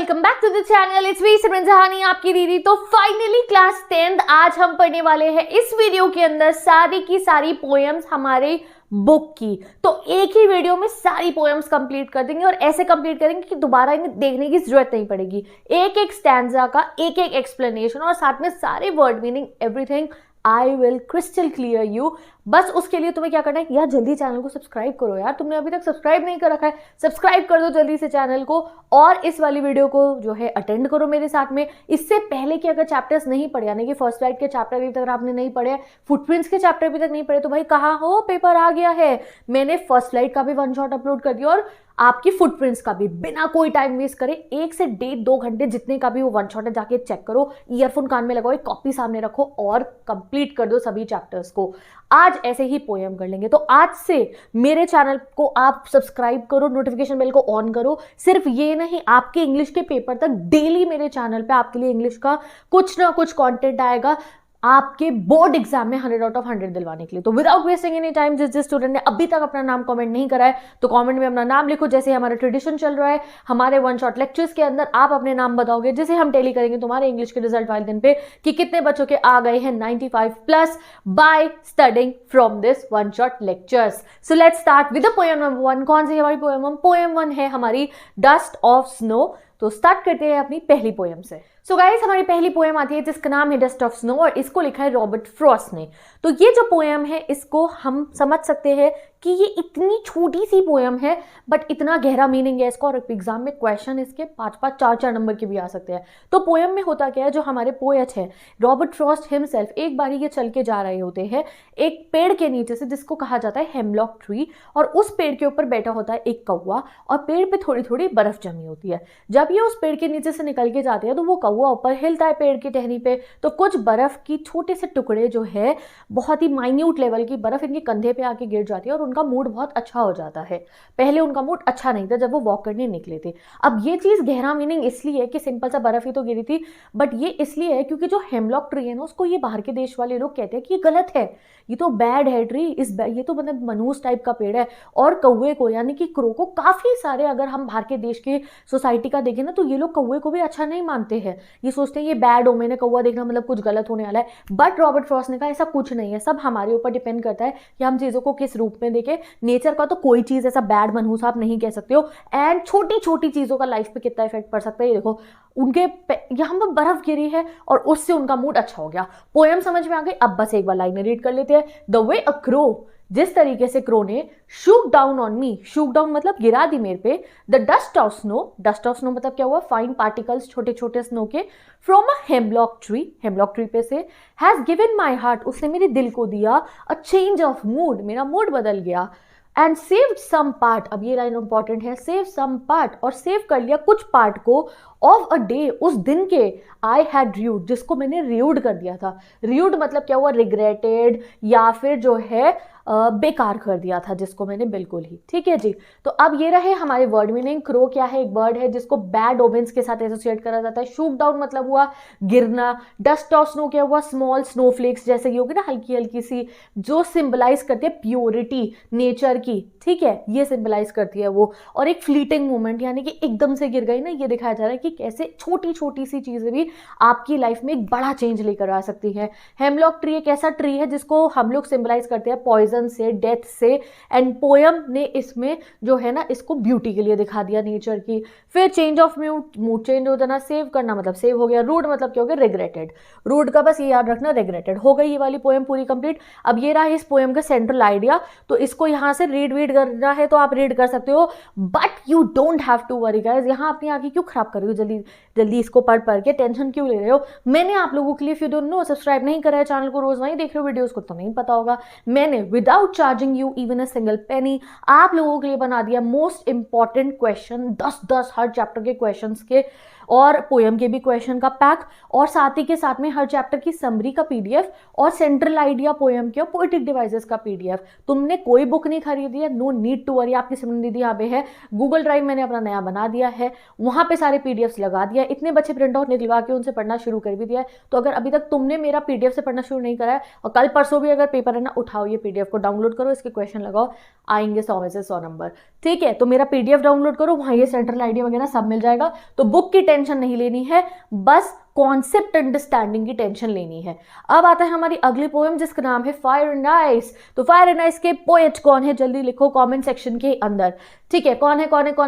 Welcome back to the channel. It's me Simran Jahani, आपकी दीदी। तो फाइनली क्लास 10th आज हम पढ़ने वाले हैं। इस वीडियो के अंदर सारी की सारी पोएम्स हमारे बुक की, तो एक ही वीडियो में सारी पोएम्स कंप्लीट कर देंगे और ऐसे कंप्लीट करेंगे कि दोबारा इन्हें देखने की जरूरत नहीं पड़ेगी। एक एक स्टैंजा का एक एक एक्सप्लेनेशन और साथ में सारे word meaning everything I will crystal clear you. बस उसके लिए तुम्हें क्या करना है यार, जल्दी चैनल को सब्सक्राइब करो यार। तुमने अभी तक सब्सक्राइब नहीं कर रखा है, सब्सक्राइब कर दो जल्दी से चैनल को, और इस वाली वीडियो को जो है अटेंड करो मेरे साथ में। इससे पहले कि अगर चैप्टर्स नहीं पढ़े, यानी कि फर्स्ट फ्लाइट के चैप्टर अभी तक आपने नहीं पढ़े, फुटप्रिंट्स के चैप्टर अभी तक नहीं पढ़े, तो भाई कहाँ हो, पेपर आ गया है। मैंने फर्स्ट फ्लाइट का भी वन शॉट अपलोड कर दिया और आपकी फुटप्रिंट्स का भी, बिना कोई टाइम वेस्ट करे 1 से 1.5-2 घंटे जितने का भी वो वन शॉट है जाके चेक करो, ईयरफोन कान में लगाओ, एक कॉपी सामने रखो और कंप्लीट कर दो सभी चैप्टर्स को। आज ऐसे ही पोएम कर लेंगे। तो आज से मेरे चैनल को आप सब्सक्राइब करो, नोटिफिकेशन बेल को ऑन करो। सिर्फ ये नहीं, आपके इंग्लिश के पेपर तक डेली मेरे चैनल पे आपके लिए इंग्लिश का कुछ ना कुछ कंटेंट आएगा आपके बोर्ड एग्जाम में 100 आउट ऑफ 100 दिलवाने के लिए। तो विदाउट वेस्टिंग एनी टाइम, जिस स्टूडेंट ने अभी तक अपना नाम कमेंट नहीं करा है तो कमेंट में अपना नाम लिखो। जैसे हमारा ट्रेडिशन चल रहा है, हमारे वन शॉट लेक्चर्स के अंदर आप अपने नाम बताओगे, जिसे हम टेली करेंगे तुम्हारे इंग्लिश के रिजल्ट वाले दिन पे कि कितने बच्चों के आ गए हैं 95+ by studying from this one shot lectures. So let's start with the poem number 1। कौन सी हमारी पोएम? पोएम 1 है हमारी डस्ट ऑफ स्नो। तो स्टार्ट करते हैं अपनी पहली पोएम से। सो गाइस, हमारी पहली पोएम आती है जिसका नाम है डस्ट ऑफ स्नो और इसको लिखा है रॉबर्ट फ्रॉस्ट ने। तो ये जो पोएम है इसको हम समझ सकते हैं कि ये इतनी छोटी सी पोएम है बट इतना गहरा मीनिंग है इसका, और एग्जाम में क्वेश्चन इसके 5-5 4-4 नंबर के भी आ सकते हैं। तो पोएम में होता क्या है, जो हमारे पोएट है रॉबर्ट फ्रॉस्ट हिमसेल्फ, एक बारी ये चल के जा रहे होते हैं एक पेड़ के नीचे से जिसको कहा जाता है हेमलॉक ट्री, और उस पेड़ के ऊपर बैठा होता है एक कौवा और पेड़ पे थोड़ी थोड़ी बर्फ जमी होती है। जब ये उस पेड़ के नीचे से निकल के जाते हैं तो वो कौवा ऊपर हिलता है पेड़ की टहनी पे, तो कुछ बर्फ की छोटे से टुकड़े जो है, बहुत ही माइन्यूट लेवल की बर्फ इनके कंधे पे आके गिर जाती है और उनका मूड बहुत अच्छा हो जाता है। पहले उनका मूड अच्छा नहीं था जब वो वॉक करने निकले थे। अब ये चीज गहरा मीनिंग इसलिए कि सिंपल सा बर्फ ही तो गिरी थी, बट ये इसलिए है क्योंकि जो हेमलॉक ट्री है ना, उसको ये बाहर के देश वाले लोग कहते हैं कि ये गलत है, ये तो बैड है ट्री, ये तो मतलब मनूस टाइप का पेड़ है। और कौवे को यानी कि क्रो को काफी सारे, अगर हम बाहर के देश की सोसाइटी का देखें ना, तो ये लोग कौवे को भी अच्छा नहीं मानते हैं, ये सोचते हैं ये बैड हो, मैंने कौवा देखना मतलब कुछ गलत होने वाला है। बट रॉबर्ट फ्रॉस्ट ने कहा ऐसा कुछ नहीं है, सब हमारे ऊपर डिपेंड करता है कि हम चीजों को किस रूप में देखें। नेचर का तो कोई चीज ऐसा बैड मनहूस आप नहीं कह सकते हो, एंड छोटी छोटी चीजों का लाइफ पे कितना इफेक्ट पड़ सकता है ये देखो। उनके यहाँ पर बर्फ गिरी है और उससे उनका मूड अच्छा हो गया। पोएम समझ में आ गई? अब बस एक बार लाइन रीड कर लेते हैं। द वे अ क्रो, जिस तरीके से क्रो ने shook down on me, shook down मतलब गिरा दी मेरे पे, the dust of snow, dust of snow मतलब क्या हुआ, फाइन पार्टिकल्स छोटे छोटे स्नो के, from a hemlock tree, hemlock tree पे से, हैज गिवन माई हार्ट, उसने मेरे दिल को दिया, अ चेंज ऑफ मूड, मेरा मूड बदल गया, एंड सेव्ड सम पार्ट, अब ये लाइन इंपॉर्टेंट है, सेव सम पार्ट, और सेव कर लिया कुछ पार्ट को, ऑफ अ डे, उस दिन के, आई हैड र्यूड, जिसको मैंने र्यूड कर दिया था। र्यूड मतलब क्या हुआ, रिग्रेटेड, या फिर जो है बेकार कर दिया था जिसको मैंने, बिल्कुल ही। ठीक है जी। तो अब ये रहे हमारे वर्ड मीनिंग। क्रो क्या है, एक बर्ड है जिसको बैड ओमेंस के साथ एसोसिएट करा जाता है। शूक डाउन मतलब हुआ गिरना। डस्ट ऑफ स्नो क्या हुआ, स्मॉल स्नोफ्लेक्स जैसे कि होगी ना हल्की हल्की सी, जो सिंबलाइज करती है प्योरिटी नेचर की। ठीक है, ये सिंबलाइज करती है वो। और एक फ्लीटिंग मोमेंट, यानी कि एकदम से गिर गई ना, ये दिखाया जा रहा है कि कैसे छोटी छोटी सी चीजें भी आपकी लाइफ में एक बड़ा चेंज लेकर आ सकती है। हेमलॉक ट्री एक ऐसा ट्री है जिसको हम लोग सिंबलाइज करते हैं पॉइजन से, डेथ से, एंड पोएम ने इसमें जो है ना इसको ब्यूटी के लिए दिखा दिया नेचर की। फिर चेंज ऑफ मूड चेंज हो जाना, सेव करना मतलब सेव हो गया, रूड मतलब क्या हो गया, रिग्रेटेड। रूड का बस ये याद रखना, रिग्रेटेड हो गई ये वाली पोएम पूरी कंप्लीट। अब ये रहा इस पोएम का सेंट्रल आइडिया, तो इसको यहाँ से रीड करना है तो आप रीड कर सकते हो, but you don't have to worry guys. यहाँ अपनी आगे क्यों खराब कर रहे हो, जल्दी जल्दी इसको पढ़ के टेंशन क्यों ले रहे हो। मैंने आप लोगों के लिए, if you don't know, subscribe नहीं करा है चैनल को, रोज नहीं देख रहे हो वीडियोस को तो नहीं पता होगा, मैंने without charging you even a single penny आप लोगों के लिए बना दिया मोस्ट इंपॉर्टेंट क्वेश्चन, 10-10 हर चैप्टर के क्वेश्चंस के और पोएम के भी क्वेश्चन का पैक, और साथ ही के साथ में हर चैप्टर की समरी का पीडीएफ और सेंट्रल आइडिया पोएम के और पोएटिक डिवाइसेस का पीडीएफ। तुमने कोई बुक नहीं खरीदी है, नो नीड टू वरी। आपकी सिमरन दीदी यहाँ पे है, गूगल ड्राइव मैंने अपना नया बना दिया है, वहां पे सारे पीडीएफ लगा दिया। इतने बच्चे प्रिंट आउट निकलवा के उनसे पढ़ना शुरू कर भी दिया है। तो अगर अभी तक तुमने मेरा पीडीएफ से पढ़ना शुरू नहीं करा है और कल परसों भी अगर पेपर है ना, उठाओ ये पीडीएफ को डाउनलोड करो, इसके क्वेश्चन लगाओ, आएंगे 100 में से 100 नंबर। ठीक है, तो मेरा PDF डाउनलोड करो, वहां ये सेंट्रल आइडिया वगैरह सब मिल जाएगा। तो बुक की टेंशन नहीं लेनी है, बस कॉन्सेप्ट अंडरस्टैंडिंग की टेंशन लेनी है। अब आता है हमारी अगली पोएम जिसका नाम है फायर एंड आइस। तो फायर एंड आइस के पोएट कौन है, जल्दी लिखो कमेंट सेक्शन के अंदर। ठीक है, कौन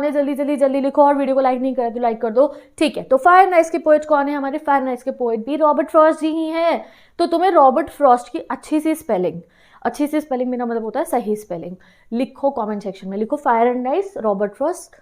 है जल्दी लिखो, और वीडियो को लाइक नहीं करा तो लाइक कर दो। ठीक है, तो फायर एंड आइस के पोएट कौन है, हमारे फायर एंड आइस के पोएट भी रॉबर्ट फ्रॉस्ट जी ही हैं। तो तुम्हें रॉबर्ट फ्रॉस्ट की अच्छी सी स्पेलिंग मेरा मतलब होता है सही स्पेलिंग, लिखो कमेंट सेक्शन में, लिखो fire and ice Robert Frost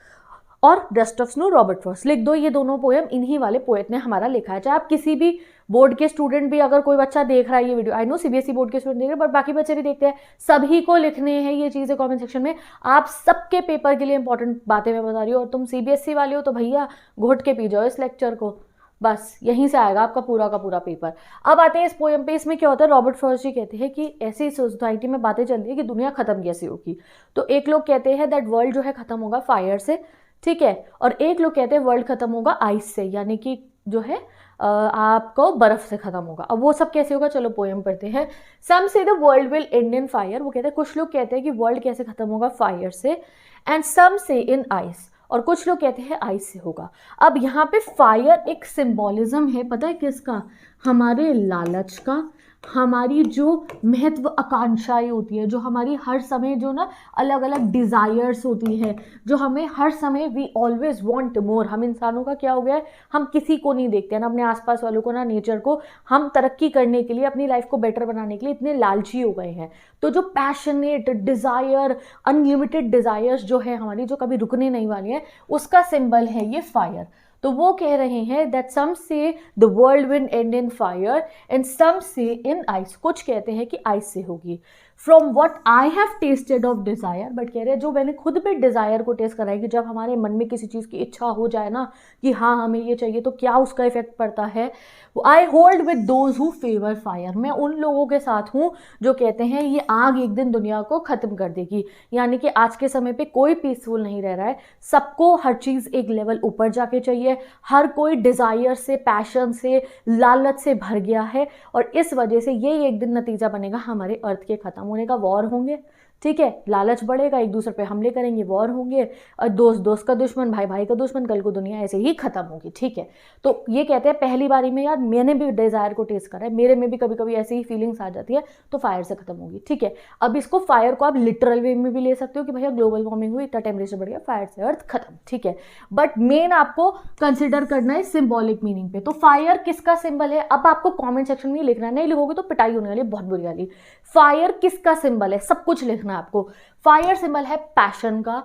और dust of snow Robert Frost, लिख दो। ये दोनों पोएम इन्हीं वाले पोएट ने हमारा लिखा है। चाहे आप किसी भी बोर्ड के स्टूडेंट भी, अगर कोई बच्चा देख रहा है ये video, I know CBSE board के स्टूडेंट देख रहे हैं, बट बाकी बच्चे भी देखते हैं, सभी को लिखने हैं ये चीज़ें कमेंट सेक्शन में। आप सबके पेपर के लिए इंपॉर्टेंट बातें मैं बता रही हूँ, और तुम CBSE वाले हो तो भैया घोट के पी जाओ इस लेक्चर को, बस यहीं से आएगा आपका पूरा का पूरा पेपर। अब आते हैं इस पोएम पे। इसमें क्या होता है, रॉबर्ट फ्रॉस्ट जी कहते हैं कि ऐसी सोसाइटी में बातें चल रही है कि दुनिया खत्म कैसे होगी। तो एक लोग कहते हैं दैट वर्ल्ड जो है खत्म होगा फायर से, ठीक है, और एक लोग कहते हैं वर्ल्ड खत्म होगा आइस से, यानी कि जो है आपको बर्फ से खत्म होगा। अब वो सब कैसे होगा, चलो पोएम पढ़ते हैं। सम say the world will end in fire, वो कहते हैं, कुछ लोग कहते हैं कि वर्ल्ड कैसे खत्म होगा फायर से, and some say in ice, और कुछ लोग कहते हैं आइस से होगा। अब यहाँ पे फायर एक सिंबॉलिज्म है, पता है किसका, हमारे लालच का, हमारी जो महत्व आकांक्षाएं होती है, जो हमारी हर समय जो ना अलग अलग डिज़ायर्स होती हैं, जो हमें हर समय वी ऑलवेज वांट मोर। हम इंसानों का क्या हो गया है, हम किसी को नहीं देखते हैं ना, अपने आसपास वालों को ना नेचर को, हम तरक्की करने के लिए, अपनी लाइफ को बेटर बनाने के लिए इतने लालची हो गए हैं। तो जो पैशनेट डिज़ायर, अनलिमिटेड डिज़ायर्स जो है हमारी, जो कभी रुकने नहीं वाली है, उसका सिंबल है ये फायर। तो वो कह रहे हैं that some say the world will end in fire and some say in ice, कुछ कहते हैं कि आइस से होगी। From what I have tested of desire, but कह रहे हैं जो मैंने खुद भी डिज़ायर को टेस्ट करा है, कि जब हमारे मन में किसी चीज़ की इच्छा हो जाए ना कि हाँ हमें ये चाहिए, तो क्या उसका इफेक्ट पड़ता है। I hold with those who favour fire, मैं उन लोगों के साथ हूँ जो कहते हैं ये आग एक दिन दुनिया को ख़त्म कर देगी। यानी कि आज के समय पे कोई पीसफुल नहीं रह रहा है, सबको हर चीज़ एक लेवल ऊपर जाके चाहिए, हर कोई डिज़ायर से, पैशन से, लालच से भर गया है, और इस वजह से ये एक दिन नतीजा बनेगा हमारे अर्थ के ख़त्म होने का। वॉर होंगे, ठीक है, लालच बढ़ेगा, एक दूसरे पे हमले करेंगे, वॉर होंगे, और दोस्त दोस्त का दुश्मन, भाई भाई का दुश्मन, कल को दुनिया ऐसे ही खत्म होगी। ठीक है, तो ये कहते हैं पहली बारी में यार मैंने भी डिज़ायर को टेस्ट करा है, मेरे में भी कभी कभी ऐसी ही फीलिंग्स आ जाती है, तो फायर से खत्म होगी। ठीक है, अब इसको फायर को आप लिटरल वे में भी ले सकते हो कि भैया ग्लोबल वार्मिंग हुई, इतना टेम्परेचर बढ़ गया, फायर से अर्थ खत्म। ठीक है, बट मेन आपको कंसिडर करना है सिंबॉलिक मीनिंग पे। तो फायर किसका सिंबल है, अब आपको कॉमेंट सेक्शन में लिखना है, नहीं लिखोगे तो पिटाई होने वाली है बहुत बुरी वाली। फायर किसका सिंबल है, सब कुछ लिखना है आपको। फायर सिंबल है पैशन का,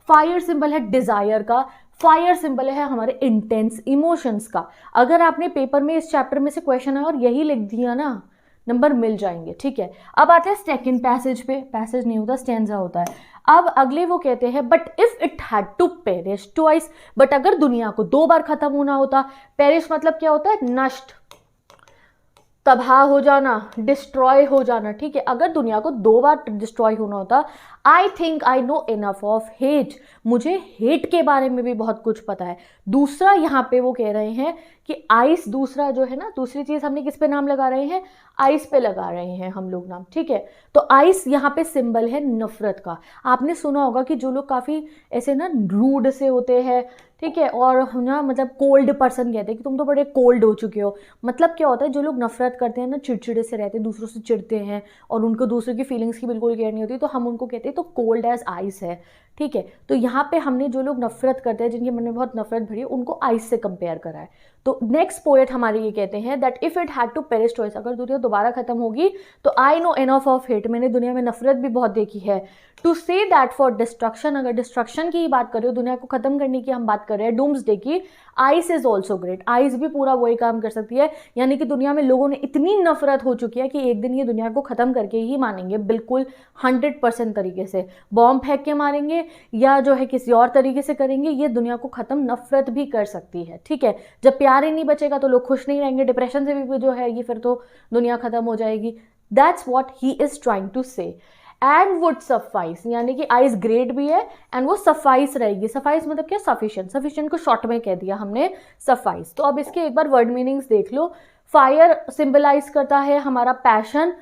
फायर सिंबल है डिजायर का, फायर सिंबल है हमारे इंटेंस इमोशंस का। अगर आपने पेपर में इस चैप्टर में से क्वेश्चन है और यही लिख दिया ना, नंबर मिल जाएंगे। ठीक है, अब आते हैं सेकंड पैसेज पे, पैसेज नहीं होता स्टैंजा होता है। अब अगले वो कहते हैं but if it had to perish twice, but अगर दुनिया को 2 बार खत्म होना होता, पेरिश मतलब क्या होता है, नष्ट, तबाह हो जाना, डिस्ट्रॉय हो जाना। ठीक है, अगर दुनिया को 2 बार डिस्ट्रॉय होना होता, I think I know enough of hate, मुझे हेट के बारे में भी बहुत कुछ पता है। दूसरा यहाँ पे वो कह रहे हैं कि आइस, दूसरा जो है ना, दूसरी चीज़ हमने किस पे नाम लगा रहे हैं, आइस पे लगा रहे हैं हम लोग नाम। ठीक है, तो आइस यहाँ पे सिंबल है नफरत का। आपने सुना होगा कि जो लोग काफ़ी ऐसे ना रूड से होते हैं, ठीक है, और ना मतलब कोल्ड पर्सन कहते हैं कि तुम तो बड़े कोल्ड हो चुके हो। मतलब क्या होता है, जो लोग नफरत करते हैं ना, चिड़चिड़े से रहते हैं, दूसरों से चिढ़ते हैं और उनको दूसरों की फीलिंग्स की बिल्कुल केयर नहीं होती, तो हम उनको कहते हैं तो कोल्ड एज आइस है। ठीक है, तो यहाँ पे हमने जो लोग नफरत करते हैं, जिनके मन में बहुत नफरत भरी है, उनको आइस से कंपेयर करा है। तो नेक्स्ट पोएट हमारे ये कहते हैं that if it had to perish twice, अगर दुनिया दोबारा खत्म होगी तो I know enough of hate, मैंने दुनिया में नफरत भी बहुत देखी है। To say that for destruction, अगर डिस्ट्रक्शन की बात कर रहे हो, दुनिया को खत्म करने की हम बात कर रहे हैं, डूम्सडे की, ice is also great, ice भी पूरा वही काम कर सकती है। यानी कि दुनिया में लोगों ने इतनी नफरत हो चुकी है कि एक दिन ये दुनिया को खत्म करके ही मानेंगे, बिल्कुल 100% तरीके से, बॉम्ब फेंक के मारेंगे या जो है किसी और तरीके से करेंगे, ये दुनिया को खत्म नफरत भी कर सकती है। ठीक है, जब प्यार ही नहीं बचेगा तो लोग खुश नहीं रहेंगे, डिप्रेशन से भी जो है ये फिर तो दुनिया खत्म हो जाएगी। That's what he is trying to say. And would suffice, यानी कि आइस ग्रेट भी है एंड वो सफाइस रहेगी। सफाइस मतलब क्या, सफिशिएंट, सफिशिएंट को शॉर्ट में कह दिया हमने सफाइस। तो अब इसके एक बार वर्ड मीनिंग्स देख लो। फायर सिंबलाइज करता है हमारा पैशन,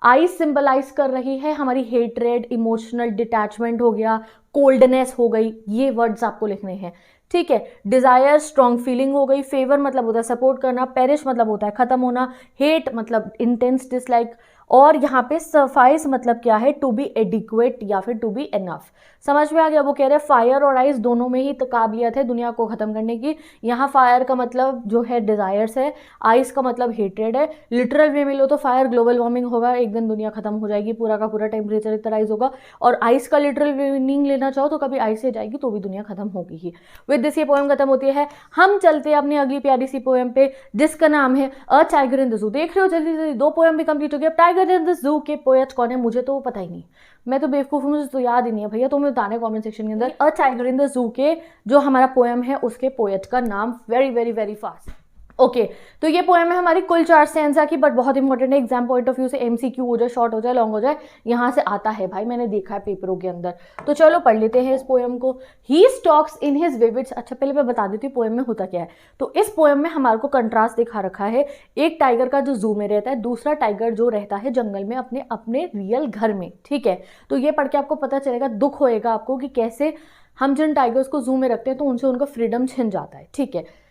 आइस सिंबलाइज कर रही है हमारी हेट्रेड, इमोशनल डिटैचमेंट हो गया, कोल्डनेस हो गई, ये वर्ड्स आपको लिखने हैं, ठीक है। डिजायर स्ट्रॉन्ग फीलिंग हो गई, फेवर मतलब होता है सपोर्ट करना, पेरिश मतलब होता है खत्म होना, हेट मतलब इंटेंस डिसलाइक, और यहाँ पे सफाइस मतलब क्या है, टू बी एडिक्वेट या फिर टू बी एनफ। समझ में आ गया। वो कह रहे हैं फायर और आइस दोनों में ही काबिलियत है दुनिया को खत्म करने की। यहाँ फायर का मतलब जो है डिजायर्स है, आइस का मतलब हेट्रेड है। लिटरल वे में लो तो फायर ग्लोबल वार्मिंग होगा, एक दिन दुनिया खत्म हो जाएगी, पूरा का पूरा टेम्परेचर इतना राइज होगा। और आइस का लिटरल मीनिंग लेना चाहो तो कभी आइस से जाएगी तो भी दुनिया खत्म होगी ही। विद दिस ये पोएम खत्म होती है। हम चलते हैं अपनी अगली प्यारी सी पोएम पे जिसका नाम है a tiger in the zoo. देख रहे हो जल्दी जल्दी 2 पोएम भी कंप्लीट हो गया। टाइगर इन द जू के पोएट कौन है मुझे तो पता ही नहीं, मैं तो बेवकूफ हूँ, मुझे तो याद ही नहीं है भैया, तो मुझे बताने कमेंट सेक्शन के अंदर a tiger in the zoo के जो हमारा पोएम है उसके पोएट का नाम very very very fast. Okay तो ये पोएम है हमारी कुल 4 स्टैंजा की, बट बहुत इंपॉर्टेंट है एग्जाम पॉइंट ऑफ व्यू से, एमसीक्यू हो जाए, शॉर्ट हो जाए, लॉन्ग हो जाए, यहाँ से आता है भाई, मैंने देखा है पेपरों के अंदर। तो चलो पढ़ लेते हैं इस पोएम को। ही स्टॉक्स इन हिज विविड्स। अच्छा पहले मैं बता देती हूँ पोएम में होता क्या है। तो इस पोएम में हमारे को कंट्रास्ट दिखा रखा है, एक टाइगर का जो जू में रहता है, दूसरा टाइगर जो रहता है जंगल में अपने अपने रियल घर में, ठीक है। तो ये पढ़ के आपको पता चलेगा, दुख होएगा आपको कि कैसे हम जिन टाइगर्स को जू में रखते हैं तो उनसे उनका फ्रीडम छिन जाता है, ठीक है।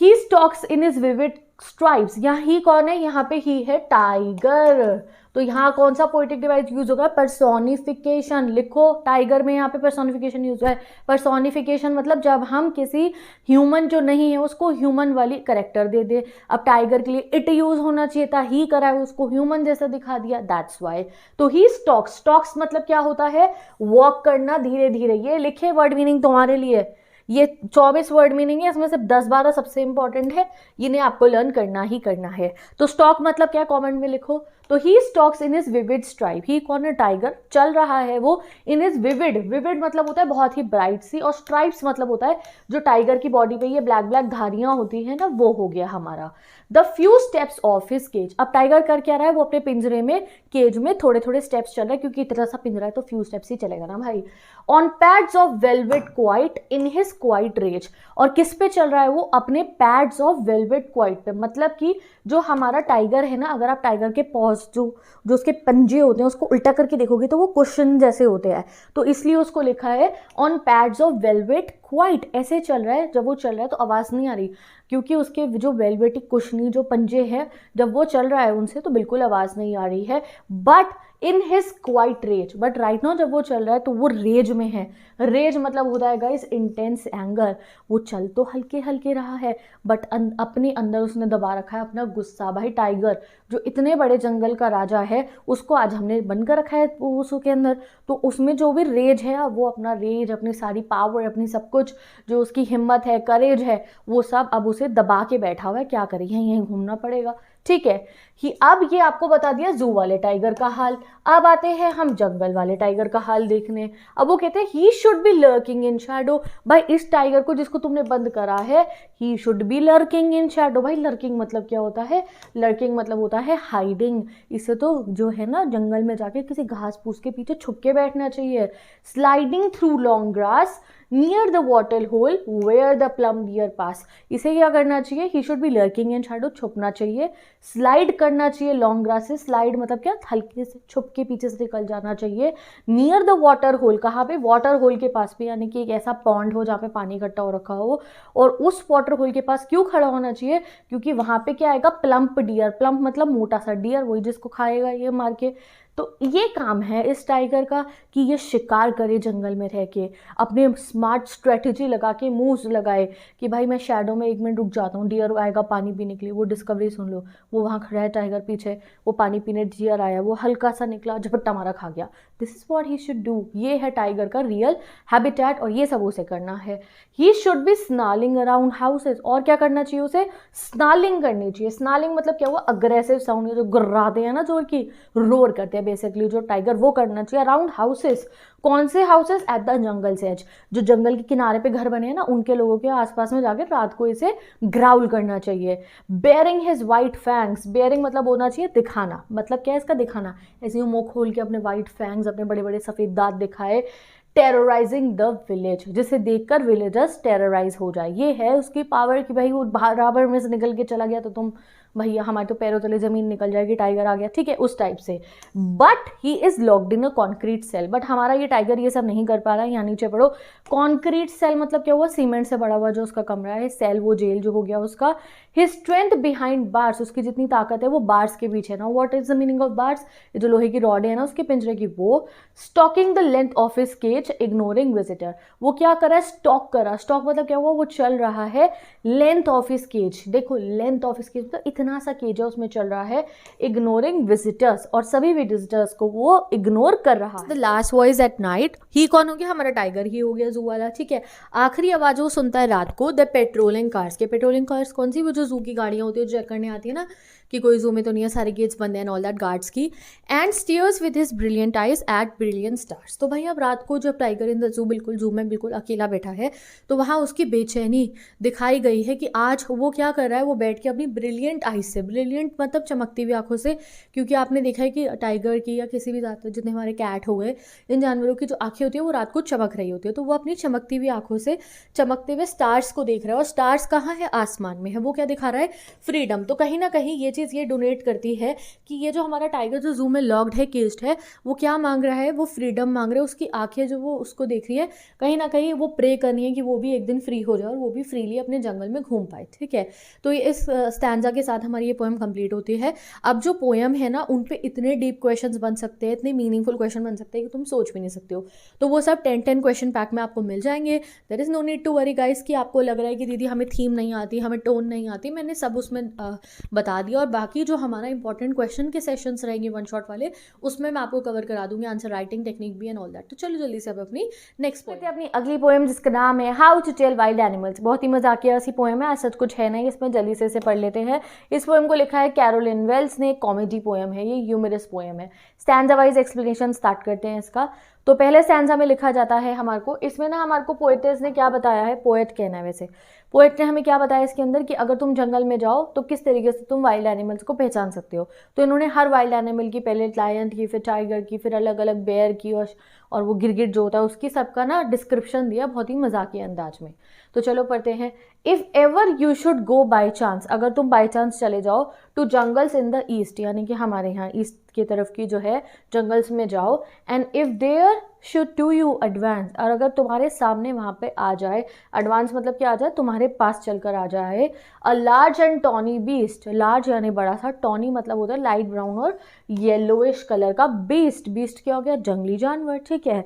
He stalks in his vivid stripes. यहाँ ही कौन है, यहाँ पे ही है टाइगर। तो यहाँ कौन सा पोएटिक डिवाइस यूज होगा, पर्सोनिफिकेशन। लिखो टाइगर में यहाँ पे पर्सोनिफिकेशन यूज है। पर्सोनिफिकेशन मतलब जब हम किसी ह्यूमन जो नहीं है उसको ह्यूमन वाली करेक्टर दे दे। अब टाइगर के लिए इट यूज होना चाहिए था, ही करा है, उसको ह्यूमन जैसा दिखा दिया, दैट्स वाई। तो ही स्टॉक्स, स्टॉक्स मतलब क्या होता है, वॉक करना धीरे धीरे। ये लिखे वर्ड मीनिंग तुम्हारे लिए, ये 24 वर्ड मीनिंग है, इसमें से 10-12 सबसे इंपॉर्टेंट है, इन्हें आपको लर्न करना ही करना है। तो स्टॉक मतलब क्या, कमेंट में लिखो। तो he stalks in his vivid stripe. He कौन है, टाइगर, चल रहा है वो इन हिज विविड। विविड मतलब होता है बहुत ही ब्राइट सी, और स्ट्राइप्स मतलब होता है जो टाइगर की बॉडी पे ये ब्लैक ब्लैक धारियां होती है ना, वो हो गया हमारा। The few steps of his cage. अब टाइगर कर क्या रहा है, वो अपने पिंजरे में, केज में थोड़े थोड़े स्टेप्स चल रहा है, क्योंकि इतना सा पिंजरा है तो फ्यू स्टेप्स ही चलेगा ना भाई। On pads of velvet quiet in his quiet rage. और किस पे चल रहा है वो, अपने पैड्स ऑफ वेलवेट क्वाइट पे। मतलब कि जो हमारा टाइगर है ना, अगर आप टाइगर के पॉज जो उसके पंजे होते हैं उसको उल्टा करके देखोगे तो वो क्वेश्चन जैसे होते हैं, तो इसलिए उसको लिखा है on pads of velvet quite. ऐसे चल रहा है, जब वो चल रहा है तो आवाज़ नहीं आ रही, क्योंकि उसके जो वेलवेटिक कुशनी जो पंजे हैं जब वो चल रहा है उनसे तो बिल्कुल आवाज़ नहीं आ रही है। But in his quiet rage, but right now जब वो चल रहा है तो वो रेज में है। रेज मतलब होता है गाइस इंटेंस एंगर। वो चल तो हल्के हल्के रहा है बट अपने अंदर उसने दबा रखा है अपना गुस्सा। भाई टाइगर जो इतने बड़े जंगल का राजा है उसको आज हमने बंद कर रखा है उसके अंदर, तो उसमें जो भी रेज है वो अपना रेज, अपनी सारी पावर, अपनी सब कुछ जो उसकी हिम्मत है, करेज है, वो सब अब उसे दबा के बैठा हुआ है। क्या करे, यहीं यहीं घूमना पड़ेगा, ठीक है। कि अब ये आपको बता दिया जू वाले टाइगर का हाल। अब आते हैं हम जंगल वाले टाइगर का हाल देखने। अब वो कहते हैं ही should be lurking in shadow. भाई इस टाइगर को जिसको तुमने बंद करा है, ही should be lurking in shadow. भाई लर्किंग मतलब क्या होता है, लर्किंग मतलब होता है हाइडिंग। इसे तो जो है ना जंगल में जाके किसी घास फूस के पीछे छुप के बैठना चाहिए। Sliding through long grass near the water hole where the plum deer pass. इसे क्या करना चाहिए, he should be lurking in shadow, छुपना चाहिए। स्लाइड करना चाहिए लॉन्ग ग्रास से, स्लाइड मतलब क्या, हल्के से छुप के पीछे से निकल जाना चाहिए। नियर द वाटर होल, कहाँ पे, वाटर होल के पास पे, यानी कि एक ऐसा पॉन्ड हो जहाँ पे पानी इकट्ठा हो रखा हो, और उस वाटर होल के पास क्यों खड़ा होना चाहिए, क्योंकि वहाँ पे क्या आएगा, प्लम्प डियर। प्लम्प मतलब मोटा सा, डियर वही जिसको खाएगा ये मार के। तो ये काम है इस टाइगर का कि ये शिकार करे जंगल में रह के, अपने स्मार्ट स्ट्रेटजी लगा के मूव्स लगाए कि भाई मैं शैडो में 1 मिनट रुक जाता हूँ, डियर आएगा पानी पीने के लिए। वो डिस्कवरी सुन लो, वो वहाँ खड़ा है टाइगर पीछे, वो पानी पीने, डियर आया, वो हल्का सा निकला, झपट्टा मारा, खा गया। This is what he should do. ये है टाइगर का रियल हैबिटेट और ये सब उसे करना है। ही should B snarling around houses. और क्या करना चाहिए उसे, स्नालिंग करनी चाहिए। स्नालिंग मतलब क्या हुआ, अग्रेसिव साउंड, जो गुर्राते हैं ना जोर की, रोर करते हैं बेसिकली जो टाइगर, वो करना चाहिए अराउंड हाउसेस। कौन से houses, at the jungle edge, जो जंगल के किनारे पे घर बने हैं ना उनके लोगों के आसपास में जाकर रात को इसे ग्राउल करना चाहिए। Bearing his white fangs, bearing मतलब होना चाहिए दिखाना, मतलब क्या है इसका, दिखाना। ऐसे ही मुंह खोल के अपने वाइट फैंग्स, अपने बड़े बड़े सफेद दांत दिखाए। टेरराइजिंग द विलेज, जिसे देखकर विलेजर्स टेरराइज हो जाए। ये है उसकी पावर कि भाई वो बराबर में से निकल के चला गया तो तुम भैया हमारे तो पैरों तले जमीन निकल जाएगी, टाइगर आ गया, ठीक है, उस टाइप से। But he is locked in a concrete cell, but हमारा ये टाइगर ये सब नहीं कर पा रहा है। यहाँ नीचे पढ़ो, कॉन्क्रीट सेल मतलब क्या हुआ, सीमेंट से बड़ा हुआ जो उसका कमरा है, सेल वो जेल जो हो गया उसका। हिज स्ट्रेंथ बिहाइंड बार्स, उसकी जितनी ताकत है वो बार्स के पीछे ना। What is the meaning of bars, जो लोहे की रॉड है ना उसके पिंजरे की, वो। Stalking the length of his cage ignoring visitor, वो क्या करा, स्टॉक करा। स्टॉक मतलब क्या हुआ, वो चल रहा है लेंथ ऑफ हिज केज, देखो लेंथ ऑफ हिज केज मतलब इतना सा केज है उसमें चल रहा है, इग्नोरिंग विजिटर्स, और सभी विजिटर्स को वो इग्नोर कर रहा है। The last voice at night, he कौन हो गया, हमारा टाइगर ही हो गया जू वाला, ठीक है। आखिरी आवाज वो सुनता है रात को, द पेट्रोलिंग कार्स के, पेट्रोलिंग कार्स कौन सी, वो जो जू की गाड़ियां होती है जो चेक करने आती है ना कि कोई जू में तो नहीं है, सारे गेट्स बंद हैं, ऑल दैट गार्ड्स की। And stares with his brilliant eyes at brilliant stars, तो भाई अब रात को जब टाइगर इन द जू, बिल्कुल जू में बिल्कुल अकेला बैठा है, तो वहाँ उसकी बेचैनी दिखाई गई है कि आज वो क्या कर रहा है, वो बैठ के अपनी ब्रिलियंट आइज से, ब्रिलियंट मतलब चमकती हुई आंखों से, क्योंकि आपने देखा है कि टाइगर की या किसी भी जितने हमारे कैट हो गए, इन जानवरों की जो आंखें होती है वो रात को चमक रही होती है, तो वो अपनी चमकती हुई आंखों से चमकते हुए स्टार्स को देख रहा है। और स्टार्स कहाँ है, आसमान में है। वो क्या दिखा रहा है, फ्रीडम। तो कहीं ना कहीं ये चीज़ ये डोनेट करती है कि ये जो हमारा टाइगर जो जू में लॉक्ड है, केस्ड है, वो क्या मांग रहा है, वो फ्रीडम मांग रहा है। उसकी आंखें जो वो उसको देख रही है, कहीं ना कहीं वो प्रे करनी है कि वो भी एक दिन फ्री हो जाए और वो भी फ्रीली अपने जंगल में घूम पाए, ठीक है। तो ये इस स्टैंजा के साथ हमारी ये पोएम कंप्लीट होती है। अब जो पोएम है ना, उन पे इतने डीप क्वेश्चंस बन सकते हैं, इतने मीनिंगफुल क्वेश्चन बन सकते हैं कि तुम सोच भी नहीं सकते हो। तो वो सब 10 क्वेश्चन पैक में आपको मिल जाएंगे। There is no need to worry guys कि आपको लग रहा है कि दीदी हमें थीम नहीं आती, हमें टोन नहीं आती, मैंने सब उसमें बता दिया। और बाकी जो हमारा इंपॉर्टेंट क्वेश्चन के सेशंस रहेंगे वन शॉट वाले, उसमें मैं आपको कवर करा दूंगी, आंसर राइटिंग टेक्निक भी एंड ऑल दैट। तो चलो जल्दी से अब अपनी नेक्स्ट पोएम, अपनी अगली पोएम जिसका नाम है how to tell wild animals. बहुत ही मजाकिया सी पोएम है, सच कुछ है नहीं इसमें, जल्दी से इसे पढ़ लेते हैं। इस पोएम को लिखा है कैरोलिन वेल्स ने, कॉमेडी पोएम है ये, ह्यूमरस पोएम है। स्टैंजा वाइज एक्सप्लेनेशन स्टार्ट करते हैं इसका। तो पहले स्टैंजा में लिखा जाता है हमारे को, इसमें ना हमारे को पोएटेस ने क्या बताया है, पोएट कहना है वैसे, पोएट ने हमें क्या बताया इसके अंदर कि अगर तुम जंगल में जाओ तो किस तरीके से तुम वाइल्ड एनिमल्स को पहचान सकते हो। तो इन्होंने हर वाइल्ड एनिमल की, पहले लायन की, फिर टाइगर की, फिर अलग अलग बेयर की, और वो गिरगिट जो होता है उसकी, सबका ना डिस्क्रिप्शन दिया बहुत ही मजाकिया अंदाज में। तो चलो पढ़ते हैं। If ever you should go by chance, अगर तुम बाई चांस चले जाओ to jungles in the east, यानी कि हमारे यहाँ ईस्ट की तरफ की जो है जंगल्स में जाओ, and if there should to you advance, और अगर तुम्हारे सामने वहाँ पे आ जाए, एडवांस मतलब क्या आ जाए, तुम्हारे पास चलकर आ जाए, a large and tawny beast, large यानी बड़ा सा, टॉनी मतलब होता है लाइट ब्राउन और येलोइश कलर का, बीस्ट, बीस्ट क्या हो गया, जंगली जानवर, ठीक है।